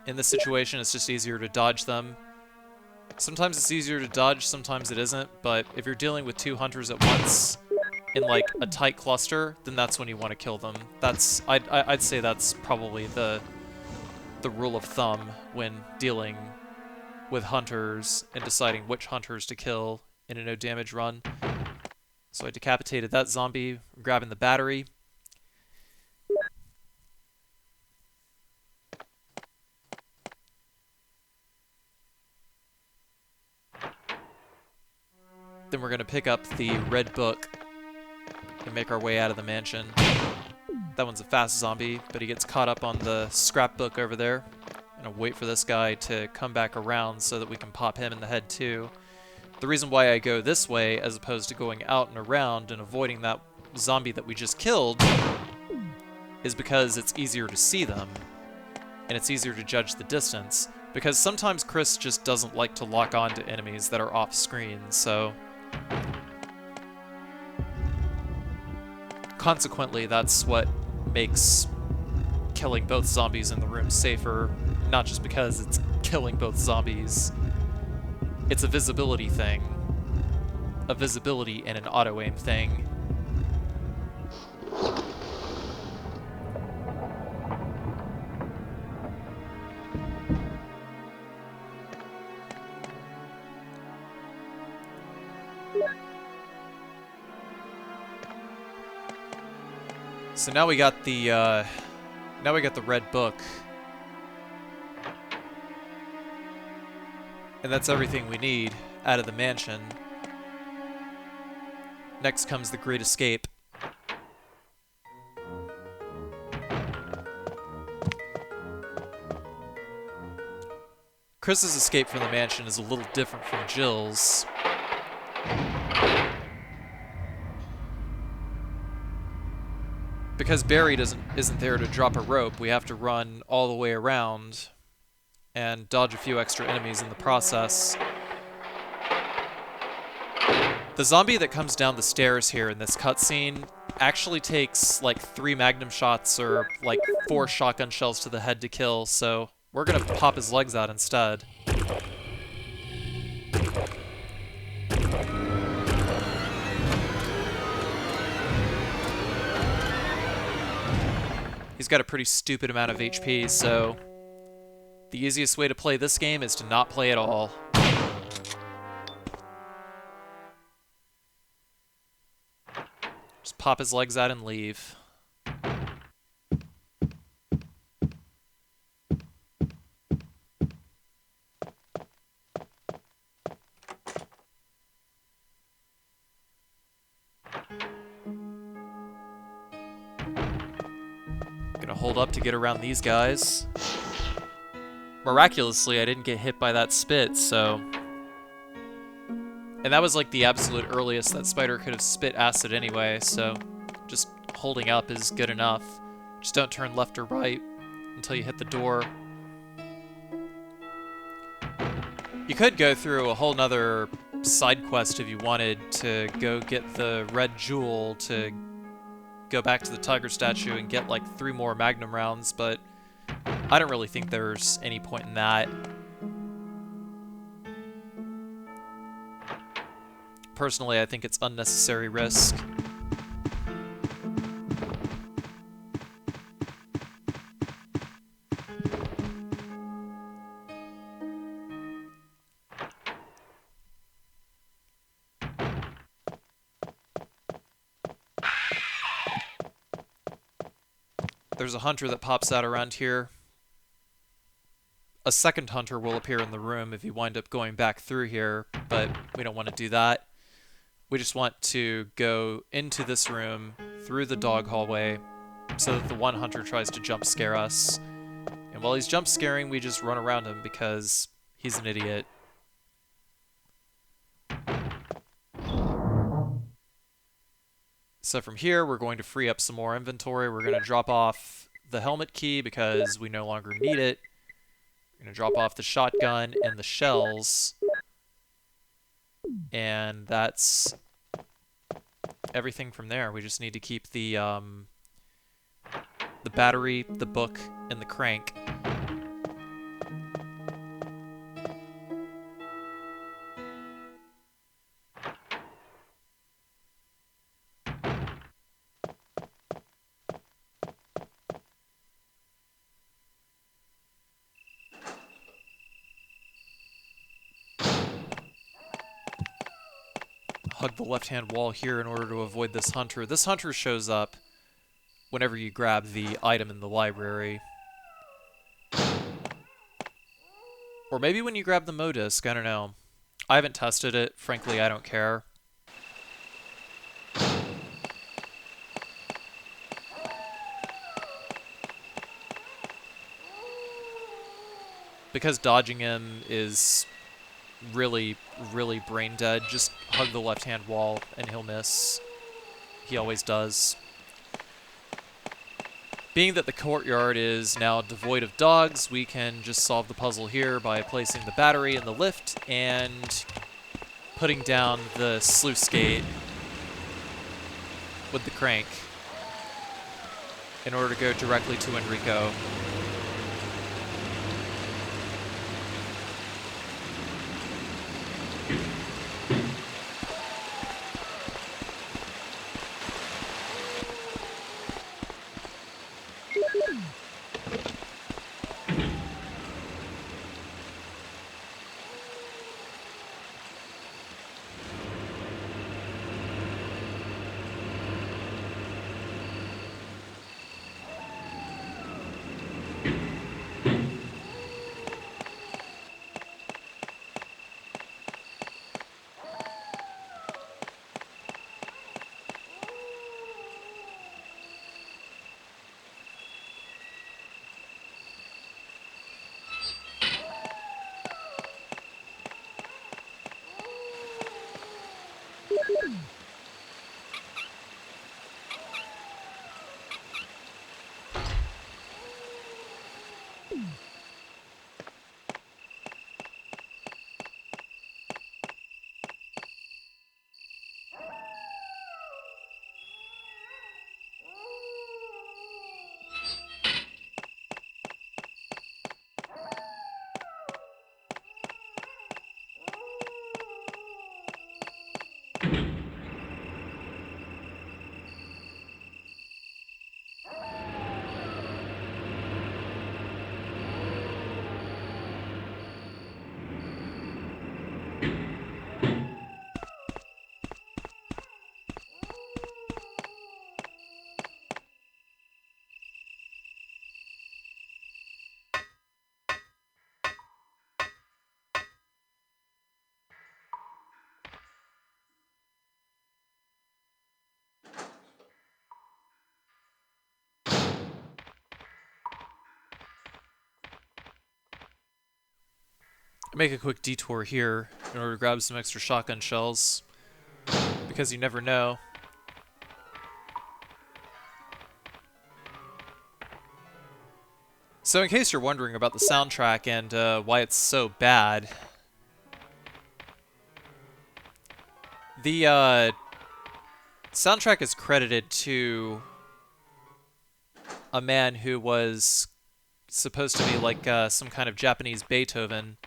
In this situation, it's just easier to dodge them. Sometimes it's easier to dodge, sometimes it isn't, but if you're dealing with 2 hunters at once in like a tight cluster, then that's when you want to kill them. I'd say that's probably the rule of thumb when dealing with hunters and deciding which hunters to kill in a no damage run. So I decapitated that zombie, grabbing the battery. Then we're going to pick up the red book and make our way out of the mansion. That one's a fast zombie, but he gets caught up on the scrapbook over there. I'm going to wait for this guy to come back around so that we can pop him in the head too. The reason why I go this way as opposed to going out and around and avoiding that zombie that we just killed is because it's easier to see them, and it's easier to judge the distance, because sometimes Chris just doesn't like to lock on to enemies that are off screen, so consequently that's what makes killing both zombies in the room safer, not just because it's killing both zombies. It's a visibility thing. A visibility and an auto-aim thing. So now we got the red book. And that's everything we need out of the mansion. Next comes the Great Escape. Chris's escape from the mansion is a little different from Jill's. Because Barry isn't there to drop a rope, we have to run all the way around and dodge a few extra enemies in the process. The zombie that comes down the stairs here in this cutscene actually takes like 3 magnum shots or like 4 shotgun shells to the head to kill, so we're gonna pop his legs out instead. He's got a pretty stupid amount of HP, so the easiest way to play this game is to not play at all. Just pop his legs out and leave. Gonna hold up to get around these guys. Miraculously, I didn't get hit by that spit, so... And that was like the absolute earliest that spider could have spit acid anyway, so just holding up is good enough. Just don't turn left or right until you hit the door. You could go through a whole nother side quest if you wanted to go get the red jewel to go back to the tiger statue and get like 3 more magnum rounds, but I don't really think there's any point in that. Personally, I think it's unnecessary risk. There's a hunter that pops out around here. A second hunter will appear in the room if you wind up going back through here, but we don't want to do that. We just want to go into this room, through the dog hallway, so that the one hunter tries to jump scare us. And while he's jump scaring, we just run around him because he's an idiot. So from here, we're going to free up some more inventory. We're going to drop off the helmet key because we no longer need it. We're going to drop off the shotgun and the shells. And that's everything from there. We just need to keep the battery, the book, and the crank. Hug the left-hand wall here in order to avoid this hunter. This hunter shows up whenever you grab the item in the library. Or maybe when you grab the Modisc, I don't know. I haven't tested it. Frankly, I don't care. Because dodging him is really, really brain dead, just hug the left-hand wall and he'll miss. He always does. Being that the courtyard is now devoid of dogs, we can just solve the puzzle here by placing the battery in the lift and putting down the sluice gate with the crank in order to go directly to Enrico. make a quick detour here in order to grab some extra shotgun shells, because you never know. So in case you're wondering about the soundtrack and why it's so bad, the soundtrack is credited to a man who was supposed to be like some kind of Japanese Beethoven,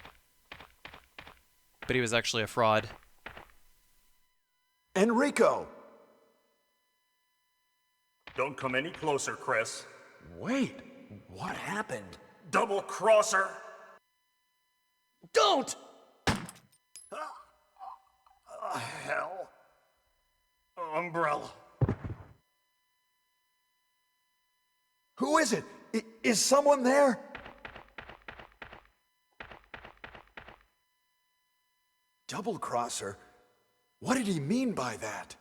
but he was actually a fraud. Enrico! Don't come any closer, Chris. Wait, what happened? Double crosser! Don't! Hell. Umbrella. Who is it? Is someone there? Double crosser? What did he mean by that?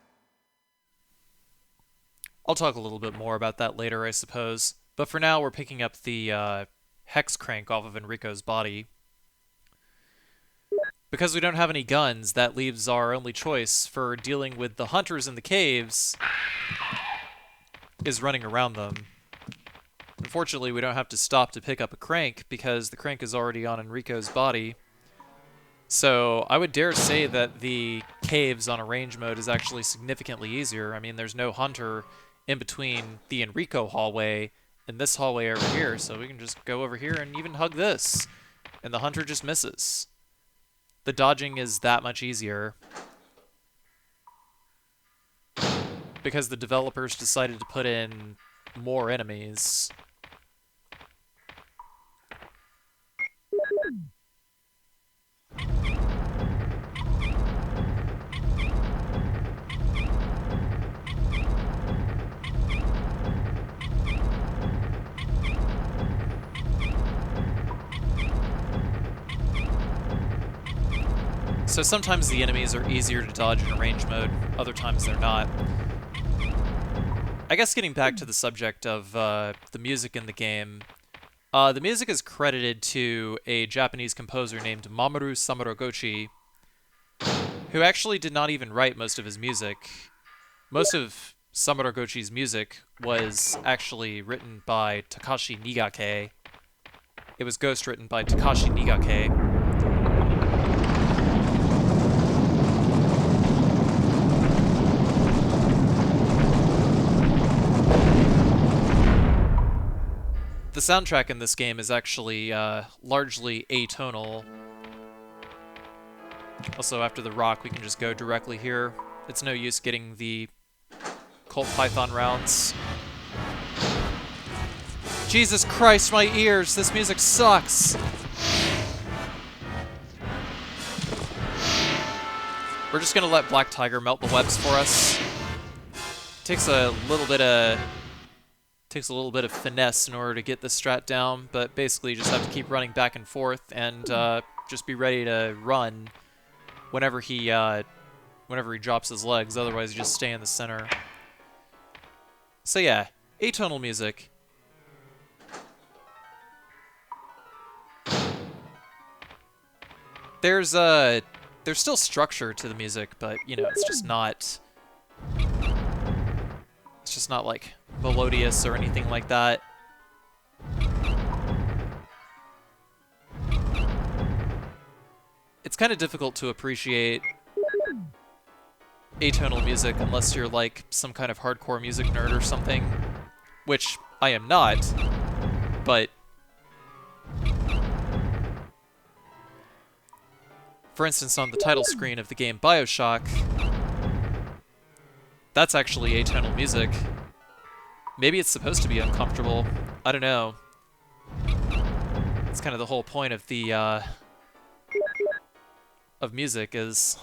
I'll talk a little bit more about that later, I suppose. But for now, we're picking up the hex crank off of Enrico's body. Because we don't have any guns, that leaves our only choice for dealing with the hunters in the caves is running around them. Unfortunately, we don't have to stop to pick up a crank because the crank is already on Enrico's body. So I would dare say that the caves on arrange mode is actually significantly easier. I mean, there's no hunter in between the Enrico hallway and this hallway over here, so we can just go over here and even hug this, and the hunter just misses. The dodging is that much easier because the developers decided to put in more enemies. So sometimes the enemies are easier to dodge in arrange mode, other times they're not. I guess getting back to the subject of the music in the game, the music is credited to a Japanese composer named Mamoru Samuragochi, who actually did not even write most of his music. Most of Samuragochi's music was actually written by Takashi Nigake. It was ghost-written by Takashi Nigake. The soundtrack in this game is actually largely atonal. Also, after the rock, we can just go directly here. It's no use getting the Colt Python rounds. Jesus Christ, my ears! This music sucks! We're just gonna let Black Tiger melt the webs for us. Takes a little bit of finesse in order to get this strat down, but basically you just have to keep running back and forth and just be ready to run whenever he drops his legs. Otherwise, you just stay in the center. So yeah, atonal music. There's still structure to the music, but you know, it's just not like melodious or anything like that. It's kind of difficult to appreciate atonal music unless you're like some kind of hardcore music nerd or something, which I am not, but for instance, on the title screen of the game BioShock, that's actually atonal music. Maybe it's supposed to be uncomfortable. I don't know. It's kind of the whole point of the of music is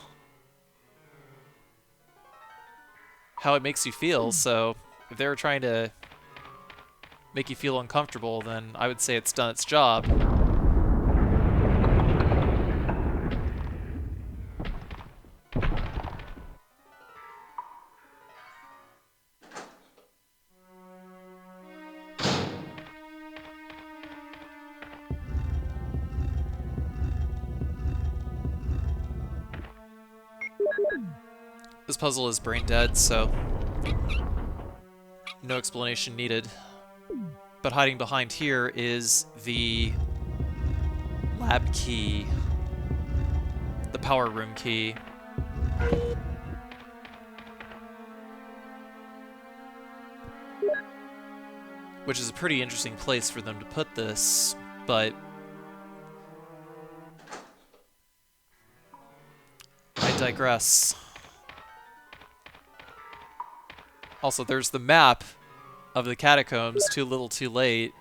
how it makes you feel. So if they're trying to make you feel uncomfortable, then I would say it's done its job. This puzzle is brain dead, so no explanation needed. But hiding behind here is the lab key. The power room key. Which is a pretty interesting place for them to put this, but I digress. Also, there's the map of the catacombs, Too Little Too Late.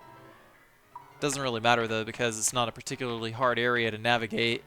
Doesn't really matter though, because it's not a particularly hard area to navigate.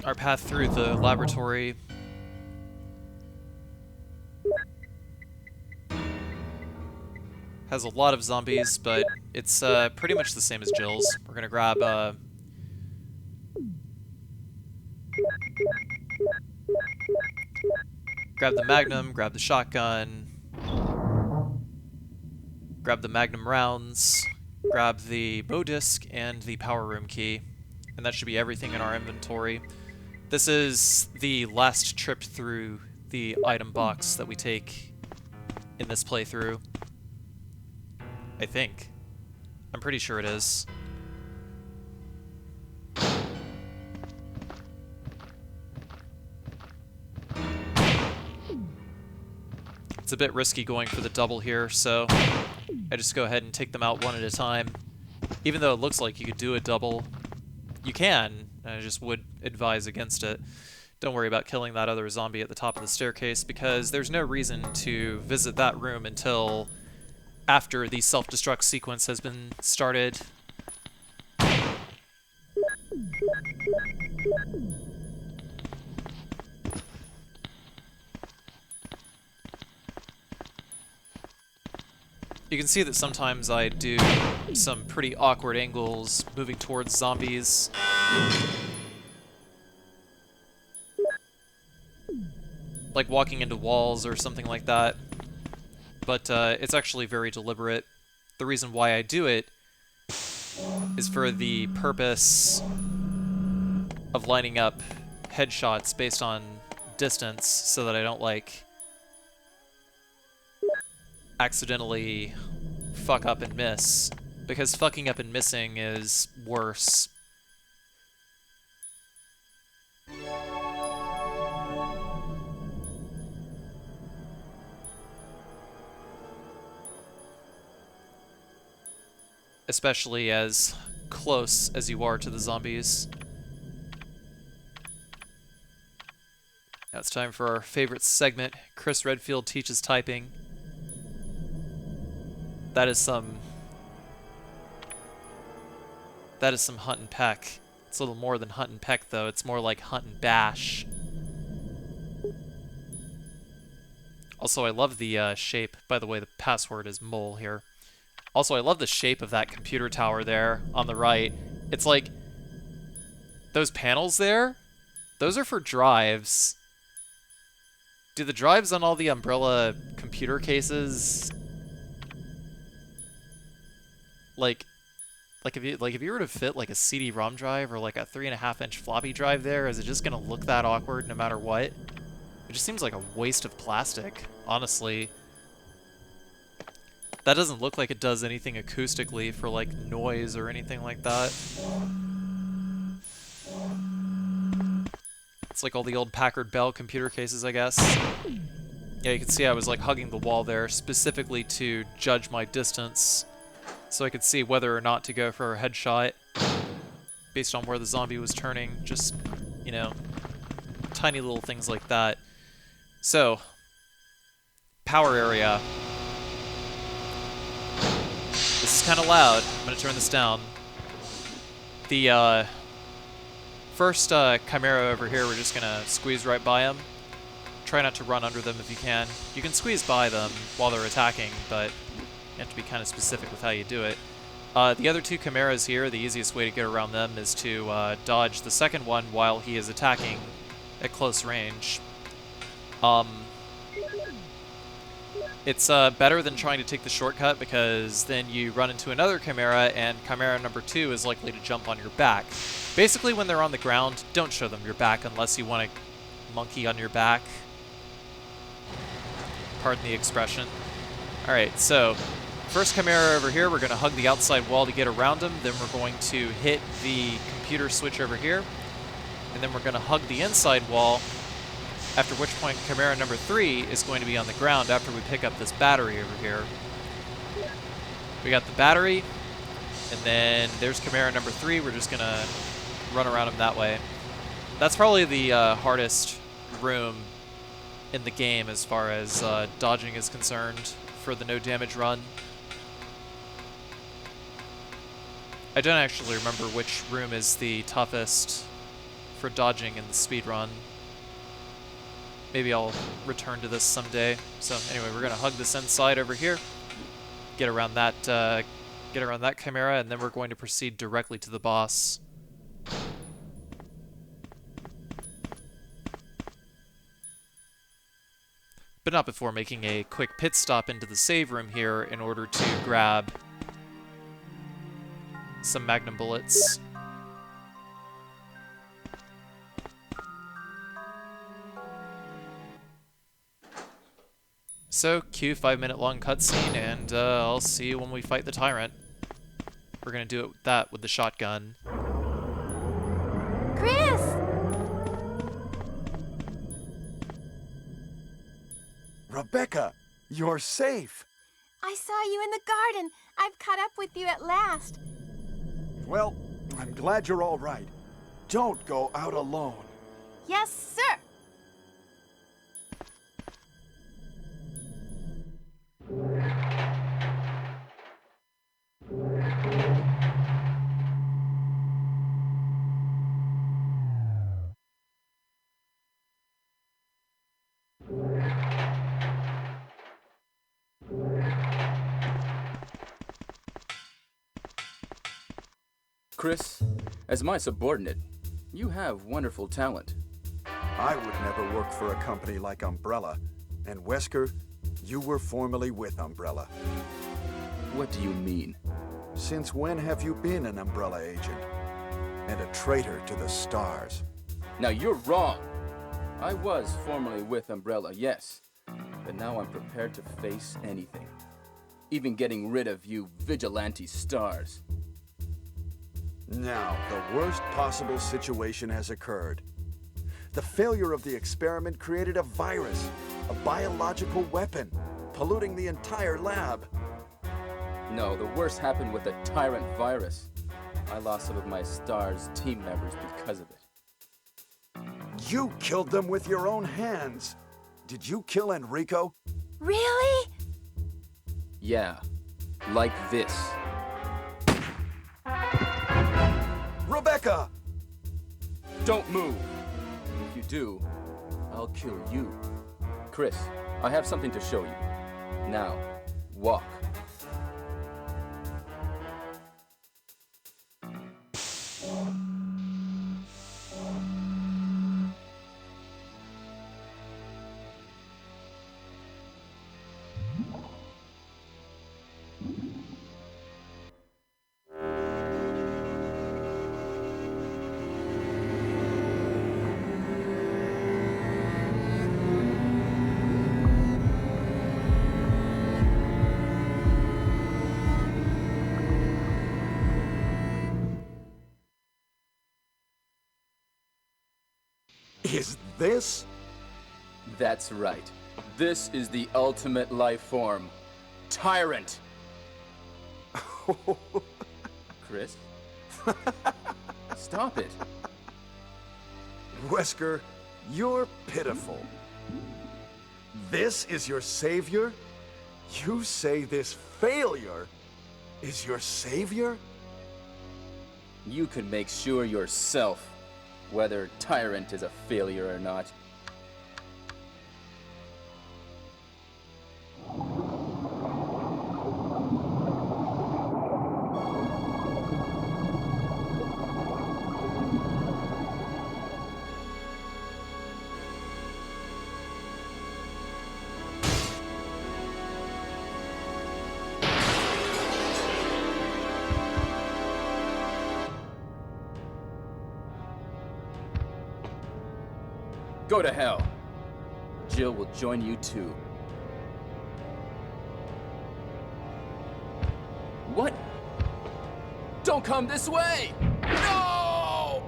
Our path through the laboratory has a lot of zombies, but it's pretty much the same as Jill's. We're gonna grab grab the Magnum, grab the shotgun, grab the Magnum rounds, grab the bow disc, and the power room key. And that should be everything in our inventory. This is the last trip through the item box that we take in this playthrough. I think. I'm pretty sure it is. It's a bit risky going for the double here, so I just go ahead and take them out one at a time. Even though it looks like you could do a double, you can. I just would advise against it. Don't worry about killing that other zombie at the top of the staircase, because there's no reason to visit that room until after the self-destruct sequence has been started. You can see that sometimes I do some pretty awkward angles moving towards zombies. Like walking into walls or something like that. But it's actually very deliberate. The reason why I do it is for the purpose of lining up headshots based on distance so that I don't, like, accidentally fuck up and miss, because fucking up and missing is worse. Especially as close as you are to the zombies. Now it's time for our favorite segment, Chris Redfield Teaches Typing. That is some hunt and peck. It's a little more than hunt and peck, though. It's more like hunt and bash. Also, I love the shape. By the way, the password is mole here. Also, I love the shape of that computer tower there on the right. It's like, those panels there, those are for drives. Do the drives on all the Umbrella computer cases, like if you were to fit like a CD-ROM drive or like a 3.5-inch floppy drive there, is it just gonna look that awkward no matter what? It just seems like a waste of plastic, honestly. That doesn't look like it does anything acoustically for like noise or anything like that. It's like all the old Packard Bell computer cases, I guess. Yeah, you can see I was like hugging the wall there specifically to judge my distance so I could see whether or not to go for a headshot based on where the zombie was turning. Just, you know, tiny little things like that. So, power area. This is kind of loud. I'm going to turn this down. The first Chimera over here, we're just going to squeeze right by them. Try not to run under them if you can. You can squeeze by them while they're attacking, but you have to be kind of specific with how you do it. The other two Chimeras here, the easiest way to get around them is to dodge the second one while he is attacking at close range. It's better than trying to take the shortcut because then you run into another Chimera and Chimera number 2 is likely to jump on your back. Basically, when they're on the ground, don't show them your back unless you want to monkey on your back. Pardon the expression. Alright, so first Chimera over here, we're going to hug the outside wall to get around him. Then we're going to hit the computer switch over here. And then we're going to hug the inside wall, after which point Chimera number 3 is going to be on the ground after we pick up this battery over here. We got the battery, and then there's Chimera number 3. We're just going to run around him that way. That's probably the hardest room in the game as far as dodging is concerned for the no damage run. I don't actually remember which room is the toughest for dodging in the speed run. Maybe I'll return to this someday. So anyway, we're gonna hug this inside over here, get around that Chimera, and then we're going to proceed directly to the boss. But not before making a quick pit stop into the save room here in order to grab some magnum bullets. So, cue 5-minute long cutscene, and I'll see you when we fight the tyrant. We're gonna do that with the shotgun. Chris! Rebecca, you're safe. I saw you in the garden. I've caught up with you at last. Well, I'm glad you're all right. Don't go out alone. Yes, sir. Chris, as my subordinate, you have wonderful talent. I would never work for a company like Umbrella. And Wesker, you were formerly with Umbrella. What do you mean? Since when have you been an Umbrella agent? And a traitor to the stars? Now you're wrong. I was formerly with Umbrella, yes. But now I'm prepared to face anything. Even getting rid of you vigilante stars. Now, the worst possible situation has occurred. The failure of the experiment created a virus, a biological weapon, polluting the entire lab. No, the worst happened with the tyrant virus. I lost some of my STARS team members because of it. You killed them with your own hands. Did you kill Enrico? Really? Yeah, like this. Rebecca! Don't move! If you do, I'll kill you. Chris, I have something to show you. Now, walk. Is this? That's right. This is the ultimate life form. Tyrant! Chris? Stop it. Wesker, you're pitiful. This is your savior? You say this failure is your savior? You can make sure yourself whether Tyrant is a failure or not. Go to hell. Jill will join you too. What? Don't come this way! No!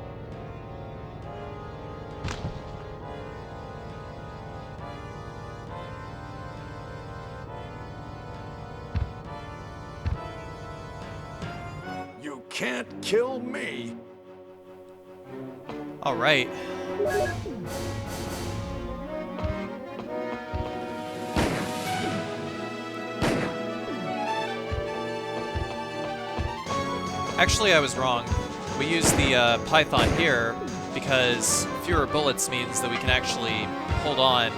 You can't kill me. All right. Actually, I was wrong. We use the Python here because fewer bullets means that we can actually hold on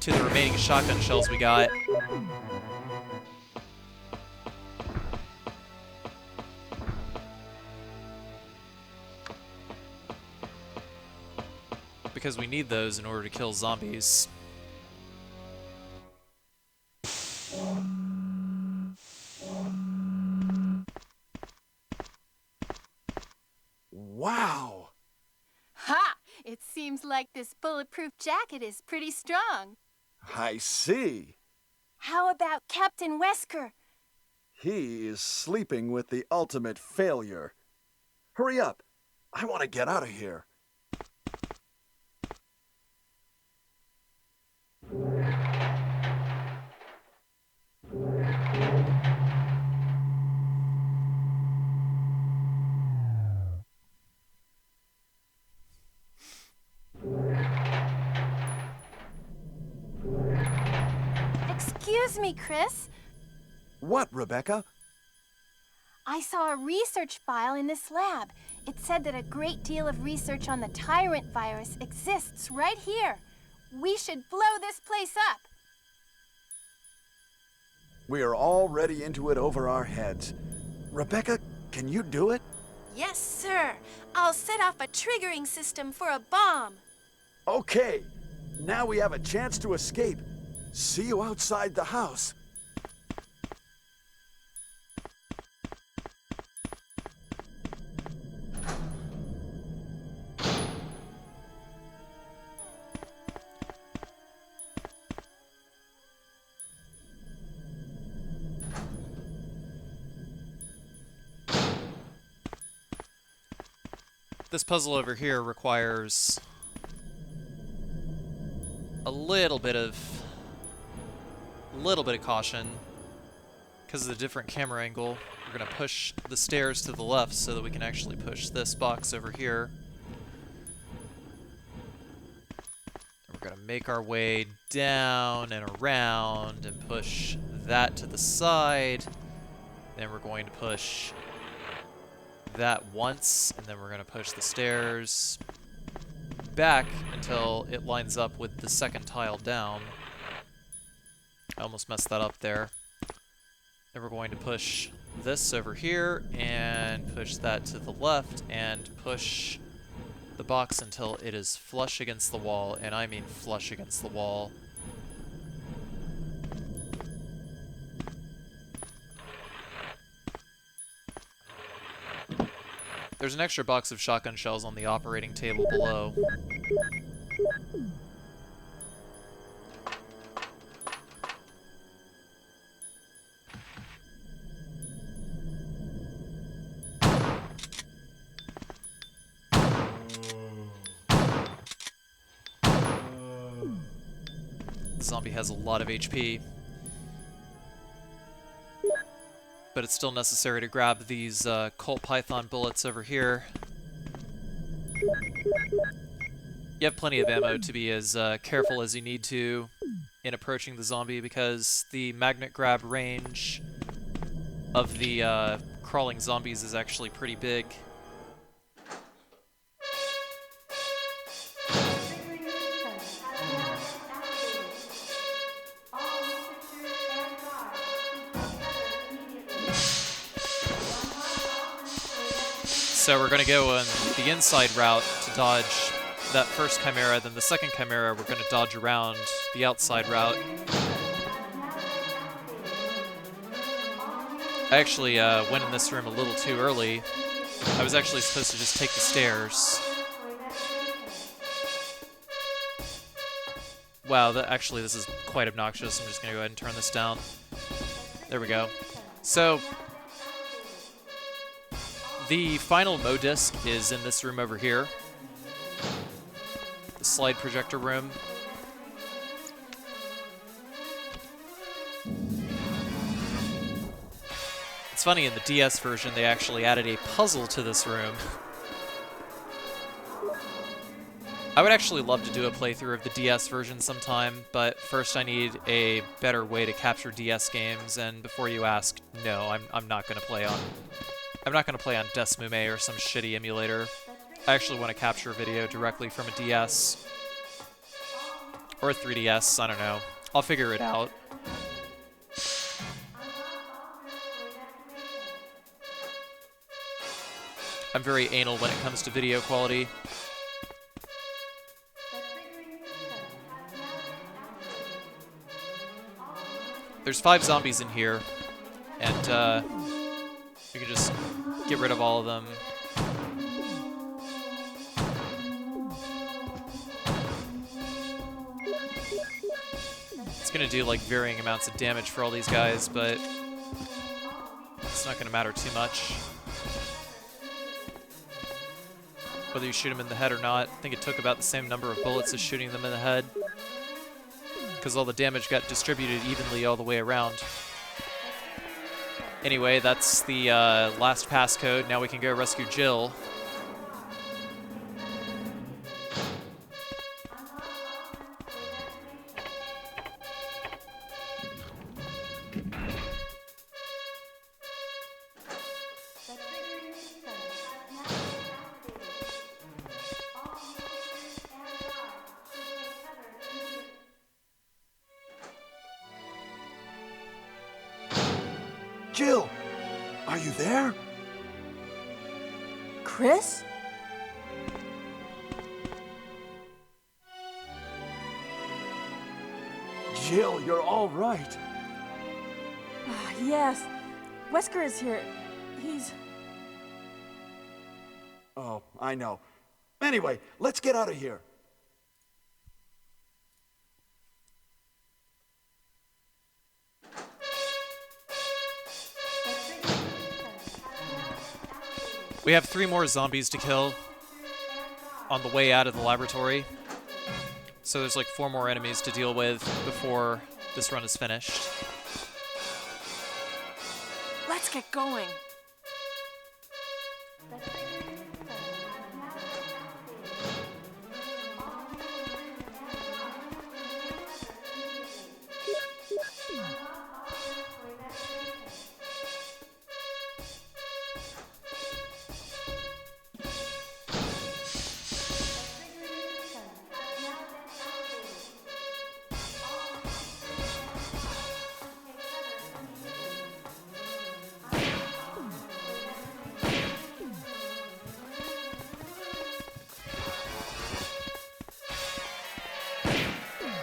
to the remaining shotgun shells we got. Because we need those in order to kill zombies. Wow. Ha! It seems like this bulletproof jacket is pretty strong. I see. How about Captain Wesker? He is sleeping with the ultimate failure. Hurry up. I want to get out of here. Excuse me, Chris. What, Rebecca? I saw a research file in this lab. It said that a great deal of research on the Tyrant virus exists right here. We should blow this place up. We are already into it over our heads. Rebecca, can you do it? Yes, sir. I'll set off a triggering system for a bomb. Okay. Now we have a chance to escape. See you outside the house. This puzzle over here requires a little bit of caution because of the different camera angle. We're gonna push the stairs to the left so that we can actually push this box over here. And we're gonna make our way down and around and push that to the side. Then we're going to push that once, and then we're going to push the stairs back until it lines up with the second tile down. I almost messed that up there. Then we're going to push this over here and push that to the left and push the box until it is flush against the wall, and I mean flush against the wall. There's an extra box of shotgun shells on the operating table below. The zombie has a lot of HP. But it's still necessary to grab these Colt Python bullets over here. You have plenty of ammo to be as careful as you need to in approaching the zombie, because the magnet grab range of the crawling zombies is actually pretty big. So we're going to go on the inside route to dodge that first Chimera, then the second Chimera we're going to dodge around the outside route. I actually went in this room a little too early. I was actually supposed to just take the stairs. Wow, actually this is quite obnoxious. I'm just going to go ahead and turn this down. There we go. So, the final Mo disc is in this room over here. The slide projector room. It's funny, in the DS version they actually added a puzzle to this room. I would actually love to do a playthrough of the DS version sometime, but first I need a better way to capture DS games, and before you ask, no, I'm not going to play on... I'm not going to play on Desmume or some shitty emulator. I actually want to capture a video directly from a DS. Or a 3DS, I don't know. I'll figure it out. I'm very anal when it comes to video quality. There's 5 zombies in here, and you can just get rid of all of them. It's gonna do like varying amounts of damage for all these guys, but it's not gonna matter too much. Whether you shoot them in the head or not, I think it took about the same number of bullets as shooting them in the head, because all the damage got distributed evenly all the way around. Anyway, that's the last passcode. Now we can go rescue Jill. Jill! Are you there? Chris? Jill, you're all right. Yes. Wesker is here. He's... Oh, I know. Anyway, let's get out of here. We have 3 more zombies to kill on the way out of the laboratory. So there's like 4 more enemies to deal with before this run is finished. Let's get going.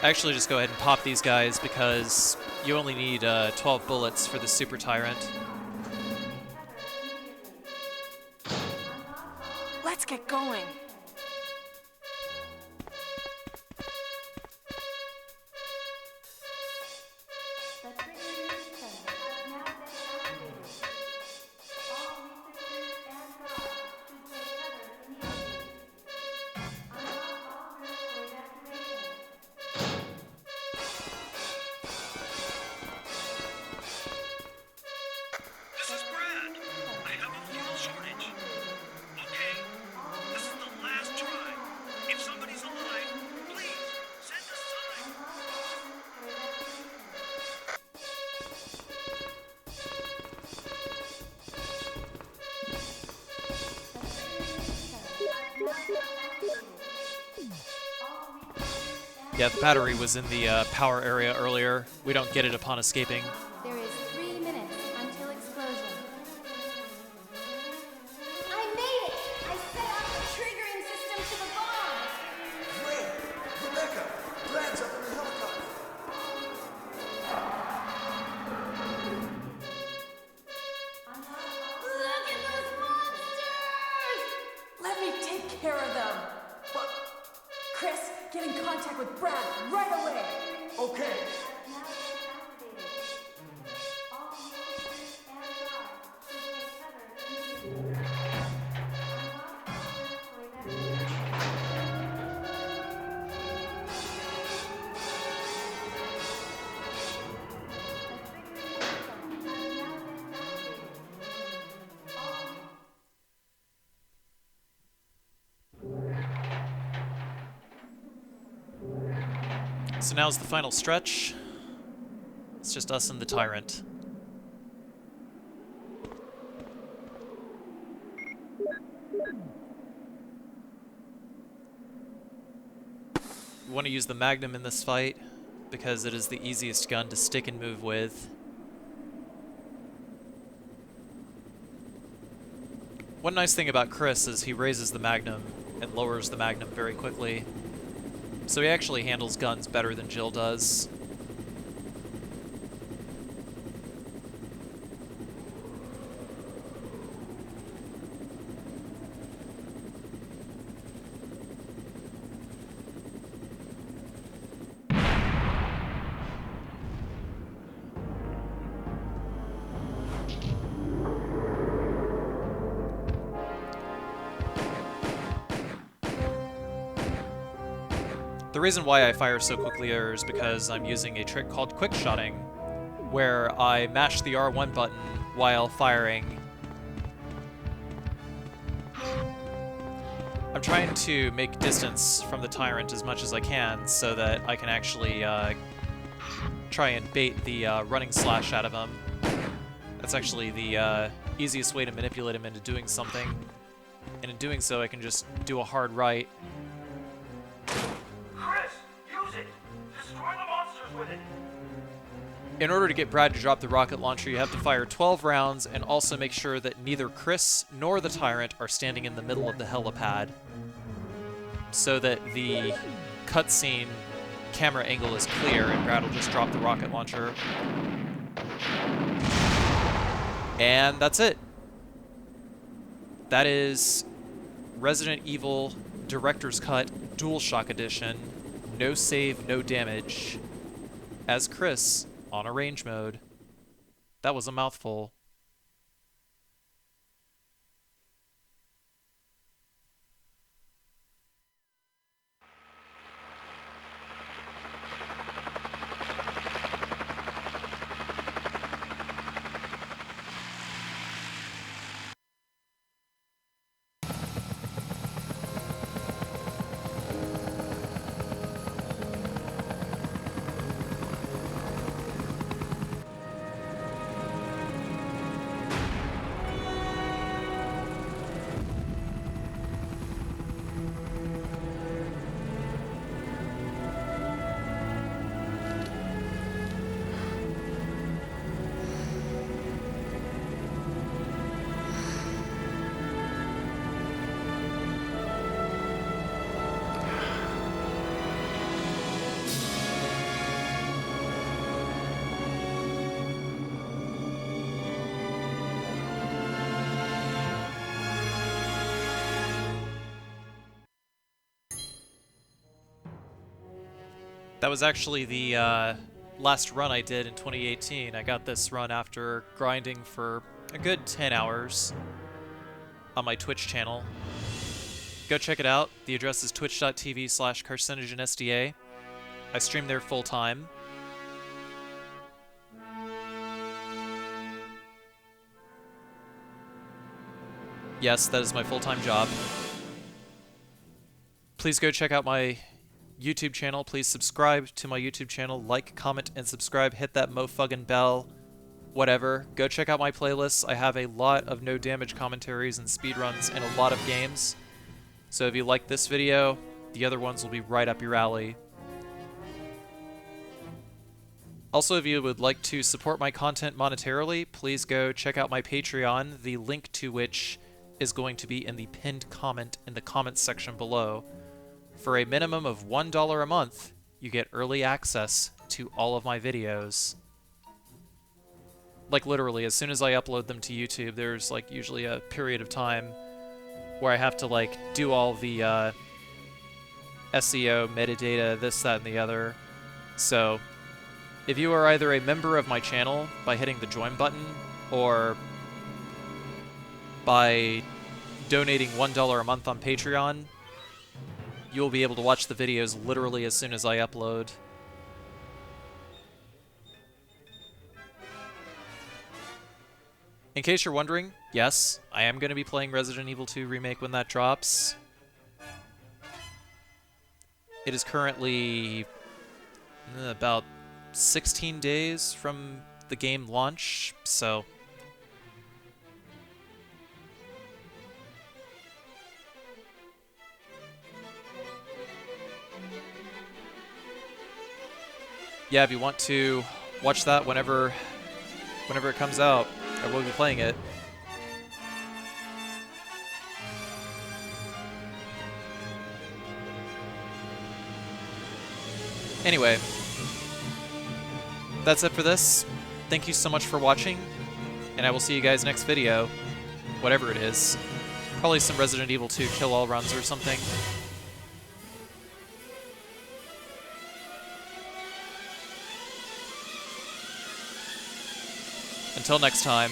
Actually, just go ahead and pop these guys because you only need 12 bullets for the Super Tyrant. Let's get going. Yeah, the battery was in the power area earlier. We don't get it upon escaping. There is 3 minutes until explosion. I made it! I set off the triggering system to the bomb! Wait! Rebecca! Brad's up in the helicopter! Look at those monsters! Let me take care of them. But, Chris, get in contact with Brad right away. Okay. So now's the final stretch. It's just us and the Tyrant. We want to use the Magnum in this fight because it is the easiest gun to stick and move with. One nice thing about Chris is he raises the Magnum and lowers the Magnum very quickly. So he actually handles guns better than Jill does. The reason why I fire so quickly here is because I'm using a trick called quick shotting, where I mash the R1 button while firing. I'm trying to make distance from the Tyrant as much as I can so that I can actually try and bait the running slash out of him. That's actually the easiest way to manipulate him into doing something. And in doing so, I can just do a hard right. Chris, use it! Destroy the monsters with it! In order to get Brad to drop the rocket launcher, you have to fire 12 rounds and also make sure that neither Chris nor the Tyrant are standing in the middle of the helipad, so that the cutscene camera angle is clear and Brad will just drop the rocket launcher. And that's it. That is Resident Evil Director's Cut DualShock Edition. No save, no damage. As Chris on Arrange mode. That was a mouthful. That was actually the last run I did in 2018. I got this run after grinding for a good 10 hours on my Twitch channel. Go check it out. The address is twitch.tv/Carcinogensda. I stream there full time. Yes, that is my full-time job. Please go check out my YouTube channel. Please subscribe to my YouTube channel. Like, comment, and subscribe. Hit that mofuggin' bell. Whatever. Go check out my playlists. I have a lot of no damage commentaries and speedruns and a lot of games. So if you like this video, the other ones will be right up your alley. Also, if you would like to support my content monetarily, please go check out my Patreon, the link to which is going to be in the pinned comment in the comments section below. For a minimum of $1 a month, you get early access to all of my videos. Like literally, as soon as I upload them to YouTube, there's like usually a period of time where I have to like do all the SEO, metadata, this, that, and the other. So if you are either a member of my channel by hitting the join button or by donating $1 a month on Patreon, you'll be able to watch the videos literally as soon as I upload. In case you're wondering, yes, I am going to be playing Resident Evil 2 Remake when that drops. It is currently about 16 days from the game launch, so yeah, if you want to watch that whenever it comes out, I will be playing it. Anyway, that's it for this. Thank you so much for watching, and I will see you guys next video, whatever it is. Probably some Resident Evil 2 kill-all runs or something. Until next time.